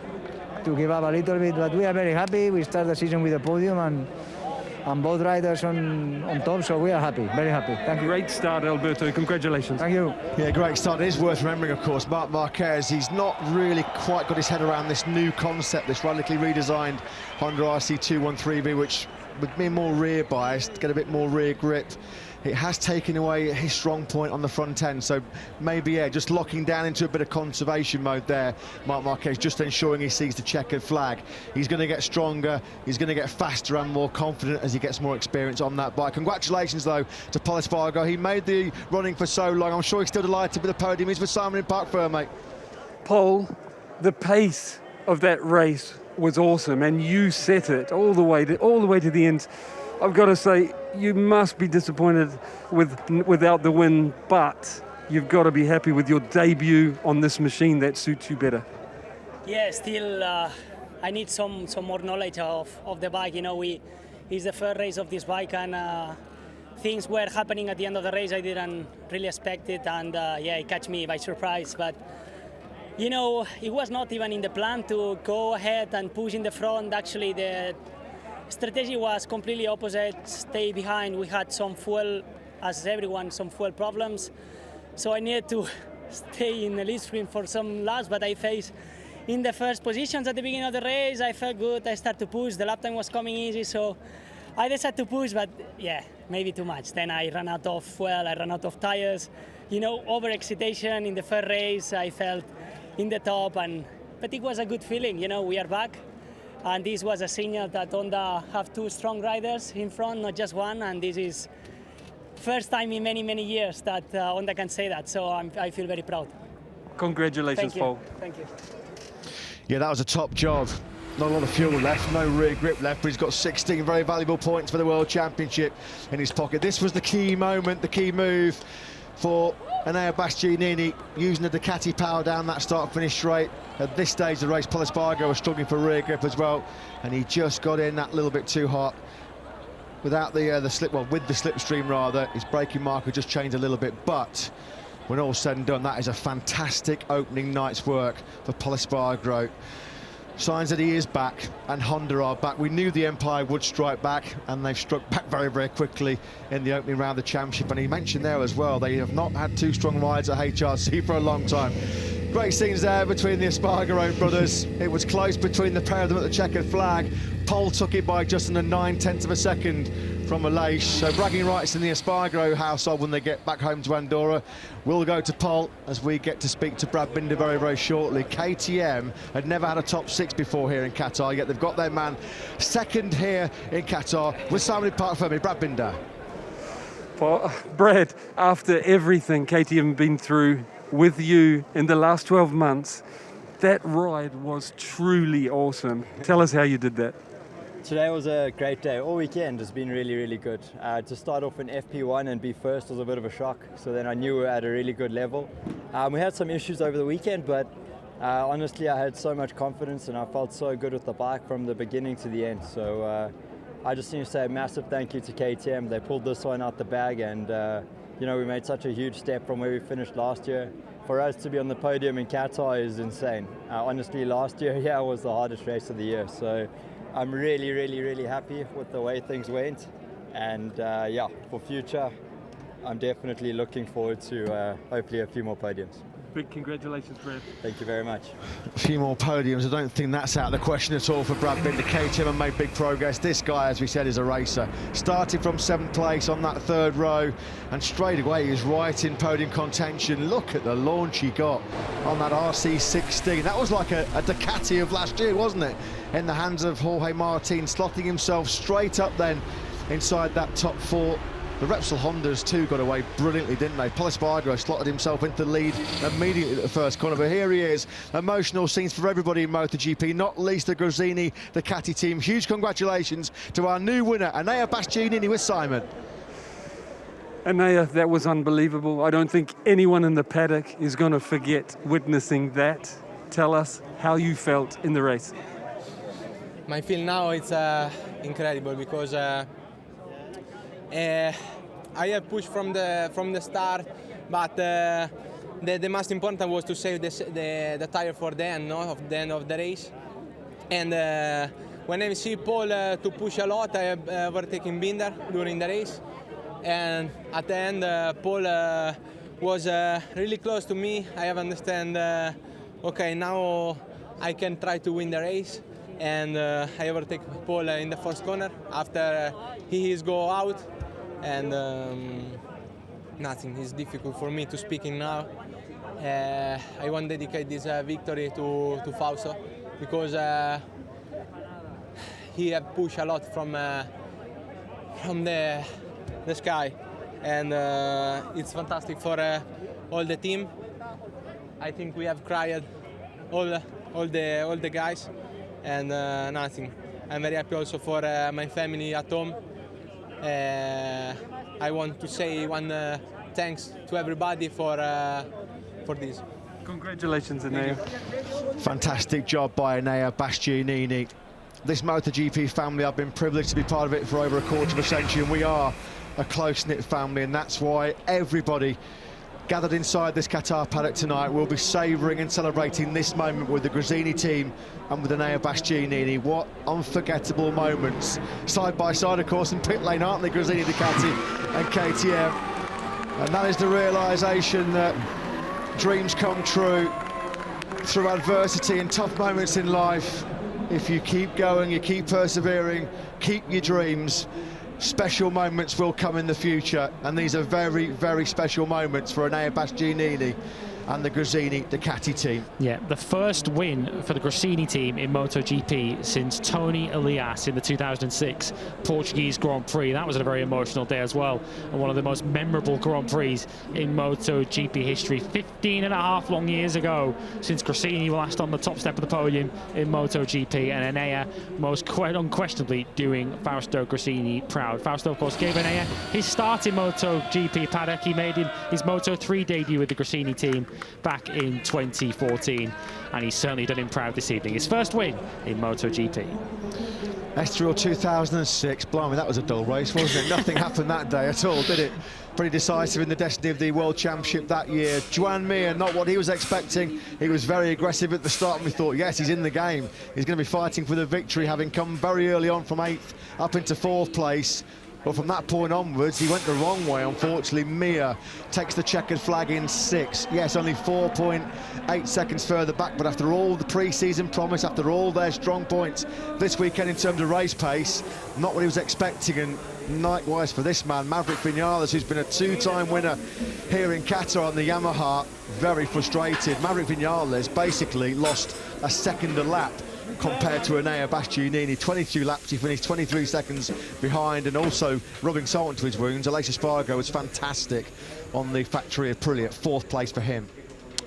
to give up a little bit, but we are very happy. We start the season with a podium and both riders on top, so we are happy, very happy. Thank you. Great start, Alberto. Congratulations. Thank you. Yeah, great start. It is worth remembering, of course, Marc Marquez, he's not really quite got his head around this new concept, this radically redesigned Honda RC213V, which with being more rear biased, get a bit more rear grip. It has taken away his strong point on the front end, so maybe, yeah, just locking down into a bit of conservation mode there. Marc Marquez just ensuring he sees the checkered flag. He's going to get stronger, he's going to get faster and more confident as he gets more experience on that bike. Congratulations, though, to Pol Espargaro. He made the running for so long. I'm sure he's still delighted with the podium. He's with Simon in Park Fair, mate. Pol, the pace of that race was awesome, and you set it all the way to the end. I've got to say, you must be disappointed without the win, but you've got to be happy with your debut on this machine that suits you better. Yeah, still I need some more knowledge of the bike. You know, it's the first race of this bike, and things were happening at the end of the race I didn't really expect it, and yeah, it catch me by surprise. But you know, it was not even in the plan to go ahead and push in the front. Actually, the strategy was completely opposite, stay behind. We had some fuel, as everyone, some fuel problems. So I needed to stay in the lead sprint for some laps, but I faced in the first positions at the beginning of the race. I felt good, I started to push, the lap time was coming easy, so I decided to push, but yeah, maybe too much. Then I ran out of fuel, I ran out of tires. You know, over-excitation in the first race, I felt in the top, but it was a good feeling, you know, we are back. And this was a signal that Honda have two strong riders in front, not just one. And this is first time in many, many years that Honda can say that. So I feel very proud. Congratulations, Pol. Thank you. Yeah, that was a top job. Not a lot of fuel left, no rear grip left, but he's got 16 very valuable points for the World Championship in his pocket. This was the key moment, the key move for Enea Bastianini, using the Ducati power down that start-finish straight. At this stage of the race, Pol Espargaro was struggling for rear grip as well, and he just got in that little bit too hot. Without the slip, well, with the slipstream rather, his braking marker just changed a little bit, but when all's said and done, that is a fantastic opening night's work for Pol Espargaro. Signs that he is back, and Honda are back. We knew the Empire would strike back, and they've struck back very, very quickly in the opening round of the championship. And he mentioned there as well, they have not had two strong rides at HRC for a long time. Great scenes there between the Espargaro brothers. It was close between the pair of them at the checkered flag. Pol took it by just under 9/10 of a second from Aleix. So bragging rights in the Espargaro household when they get back home to Andorra. We'll go to Pol as we get to speak to Brad Binder very, very shortly. KTM had never had a top six before here in Qatar, yet they've got their man second here in Qatar with Simon Park for me, Brad Binder. Well, Brad, after everything KTM have been through with you in the last 12 months, that ride was truly awesome. Tell us how you did that. Today was a great day. All weekend has been really, really good. To start off in FP1 and be first was a bit of a shock. So then I knew we were at a really good level. We had some issues over the weekend, but honestly, I had so much confidence and I felt so good with the bike from the beginning to the end. So I just need to say a massive thank you to KTM. They pulled this one out the bag, and you know, we made such a huge step from where we finished last year. For us to be on the podium in Qatar is insane. Honestly, last year, yeah, was the hardest race of the year. So I'm really, really, really happy with the way things went. And yeah, for future, I'm definitely looking forward to hopefully a few more podiums. Big congratulations, Brad. Thank you very much. A few more podiums. I don't think that's out of the question at all for Brad Binder. KTM have made big progress. This guy, as we said, is a racer. Started from 7th place on that 3rd row, and straight away he's right in podium contention. Look at the launch he got on that RC16. That was like a Ducati of last year, wasn't it? In the hands of Jorge Martin, slotting himself straight up then inside that top 4. The Repsol Hondas too got away brilliantly, didn't they? Pol Espargaro slotted himself into the lead immediately at the first corner, but here he is. Emotional scenes for everybody in MotoGP, not least the Gresini Ducati team. Huge congratulations to our new winner, Enea Bastianini with Simon. Enea, that was unbelievable. I don't think anyone in the paddock is going to forget witnessing that. Tell us how you felt in the race. My feel now it's incredible because I have pushed from the start, but the most important was to save the tire for the end, no? Of the end of the race. And when I see Paul to push a lot, I have overtaken Binder during the race. And at the end, Paul was really close to me. I have understand. Okay, now I can try to win the race. And I overtake Paul in the first corner after he go out. And nothing is difficult for me to speaking now. I want to dedicate this victory to Fausto because he have pushed a lot from the sky, and it's fantastic for all the team. I think we have cried all the guys, and nothing. I'm very happy also for my family at home. I want to say one thanks to everybody for this. Congratulations, Enea. Fantastic job by Enea Bastianini. This MotoGP family, I've been privileged to be part of it for over a quarter of a century, and we are a close-knit family, and that's why everybody gathered inside this Qatar paddock tonight will be savouring and celebrating this moment with the Gresini team and with Enea Bastianini. What unforgettable moments, side by side, of course, in pit lane, aren't they, Gresini, Ducati and KTM? And that is the realisation that dreams come true through adversity and tough moments in life. If you keep going, you keep persevering, keep your dreams, special moments will come in the future, and these are very, very special moments for Enea Bastianini and the Gresini Ducati team. Yeah, the first win for the Gresini team in MotoGP since Tony Elias in the 2006 Portuguese Grand Prix. That was a very emotional day as well, and one of the most memorable Grand Prix in MotoGP history. 15 and a half long years ago since Gresini were last on the top step of the podium in MotoGP, and Enea most unquestionably doing Fausto Gresini proud. Fausto, of course, gave Enea his start in MotoGP paddock. He made his Moto3 debut with the Gresini team back in 2014, and he's certainly done him proud this evening. His first win in MotoGP. Estoril 2006, blimey, that was a dull race, wasn't it? Nothing happened that day at all, did it? Pretty decisive in the destiny of the World Championship that year. Joan Mir, not what he was expecting. He was very aggressive at the start, and we thought, yes, he's in the game. He's going to be fighting for the victory, having come very early on from 8th up into 4th place. But from that point onwards, he went the wrong way, unfortunately. Mir takes the checkered flag in 6th. Yes, only 4.8 seconds further back, but after all the pre-season promise, after all their strong points this weekend in terms of race pace, not what he was expecting. And likewise for this man, Maverick Vinales, who's been a 2-time winner here in Qatar on the Yamaha, very frustrated. Maverick Vinales basically lost a second a lap compared to Enea Bastianini. 22 laps, he finished 23 seconds behind, and also rubbing salt into his wounds. Aleix Espargaro was fantastic on the factory Aprilia, 4th place for him.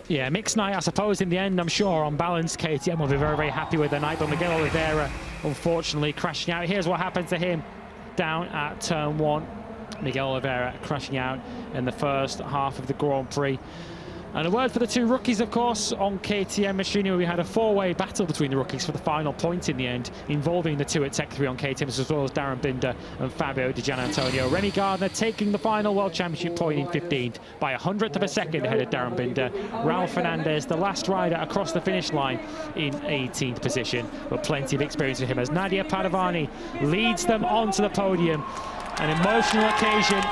Yeah, mixed night, I suppose. In the end, I'm sure on balance, KTM will be very, very happy with the night, but Miguel Oliveira unfortunately crashing out. Here's what happened to him down at turn 1. Miguel Oliveira crashing out in the first half of the Grand Prix. And a word for the two rookies, of course, on KTM machinery. We had a 4-way battle between the rookies for the final point in the end, involving the two at Tech 3 on KTM, as well as Darren Binder and Fabio Di Gianantonio. Remy Gardner taking the final World Championship point in 15th by 100th of a second ahead of Darren Binder. Raul Fernandez, the last rider across the finish line, in 18th position, but plenty of experience with him as Nadia Padovani leads them onto the podium. An emotional occasion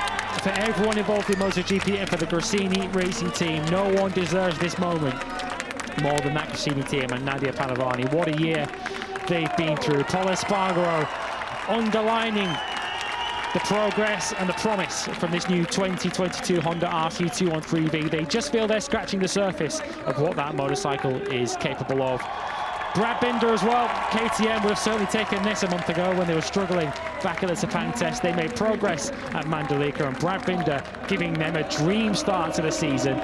for everyone involved in MotoGP and for the Gresini racing team. No one deserves this moment more than that Gresini team and Nadia Padovani. What a year they've been through. Pol Espargaro underlining the progress and the promise from this new 2022 Honda RC213V. They just feel they're scratching the surface of what that motorcycle is capable of. Brad Binder as well. KTM would have certainly taken this a month ago when they were struggling back at the Sepang test. They made progress at Mandalika, and Brad Binder giving them a dream start to the season.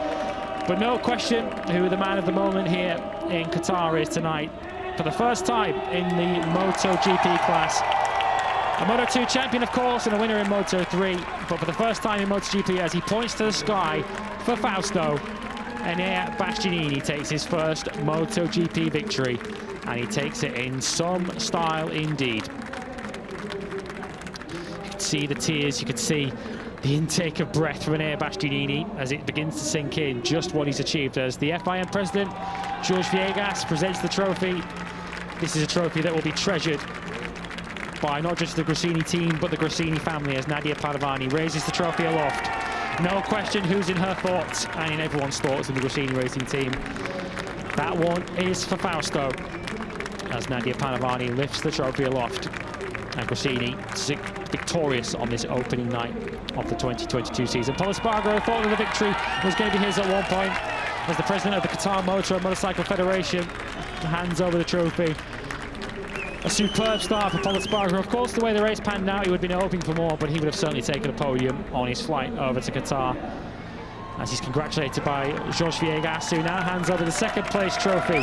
But no question who the man of the moment here in Qatar is tonight. For the first time in the MotoGP class. A Moto2 champion, of course, and a winner in Moto3. But for the first time in MotoGP, as he points to the sky for Fausto, Enea Bastianini takes his first MotoGP victory, and he takes it in some style indeed. You can see the tears, you can see the intake of breath from Enea Bastianini as it begins to sink in just what he's achieved. As the FIM president, Jorge Viegas, presents the trophy. This is a trophy that will be treasured by not just the Gresini team, but the Gresini family, as Nadia Padovani raises the trophy aloft. No question who's in her thoughts and in everyone's thoughts in the Gresini racing team. That one is for Fausto, as Nadia Padovani lifts the trophy aloft. And Gresini victorious on this opening night of the 2022 season. Pol Espargaro thought that the victory was going to be his at one point, as the president of the Qatar Motor and Motorcycle Federation hands over the trophy. A superb start for Pol Espargaro. Of course, the way the race panned out, he would have been hoping for more, but he would have certainly taken a podium on his flight over to Qatar, as he's congratulated by Jorge Viegas, who now hands over the second place trophy.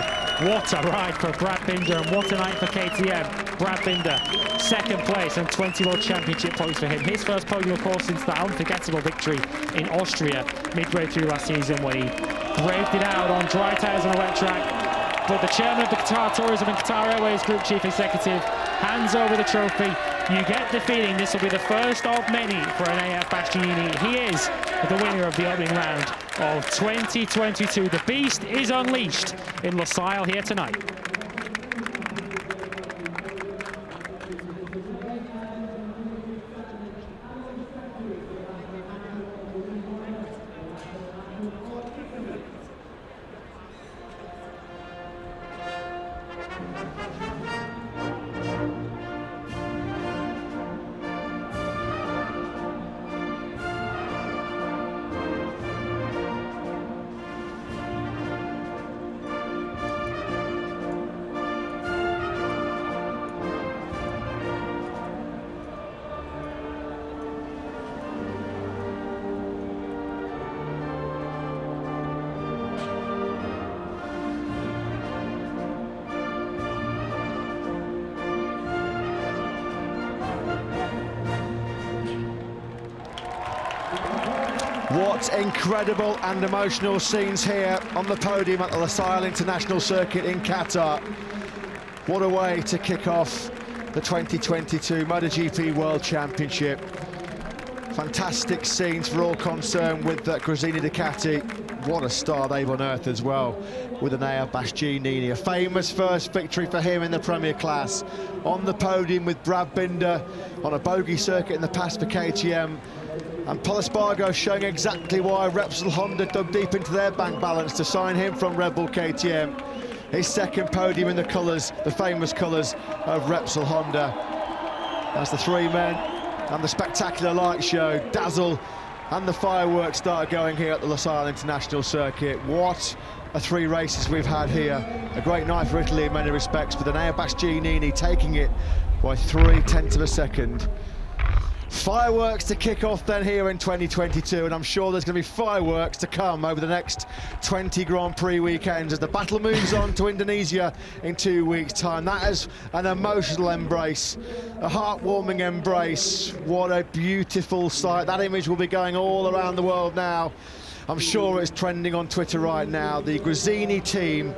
What a ride for Brad Binder, and what a night for KTM. Brad Binder, second place and 20 World Championship points for him. His first podium, of course, since that unforgettable victory in Austria midway through last season, when he braved it out on dry tyres on a wet track. But the chairman of the Qatar Tourism and Qatar Airways Group Chief Executive hands over the trophy. You get the feeling this will be the first of many for Enea Bastianini. He is the winner of the opening round of 2022. The beast is unleashed in Losail here tonight. What incredible and emotional scenes here on the podium at the Losail International Circuit in Qatar. What a way to kick off the 2022 MotoGP World Championship. Fantastic scenes for all concerned with Gresini Ducati. What a star they've unearthed as well with Enea Bastianini. A famous first victory for him in the Premier class. On the podium with Brad Binder on a bogey circuit in the past for KTM. And Pol Espargaro showing exactly why Repsol Honda dug deep into their bank balance to sign him from Red Bull KTM. His second podium in the colours, the famous colours of Repsol Honda. As the three men and the spectacular light show, dazzle, and the fireworks start going here at the Losail International Circuit. What a three races we've had here. A great night for Italy in many respects, with Enea Bastianini taking it by 0.3 of a second. Fireworks to kick off then here in 2022, and I'm sure there's going to be fireworks to come over the next 20 Grand Prix weekends as the battle moves on to Indonesia in 2 weeks' time. That is an emotional embrace, a heartwarming embrace. What a beautiful sight. That image will be going all around the world now. I'm sure it's trending on Twitter right now. The Gresini team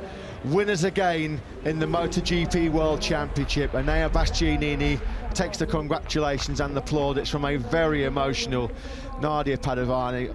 winners again in the MotoGP World Championship. Enea Bastianini takes the congratulations and the plaudits from a very emotional Nadia Padovani.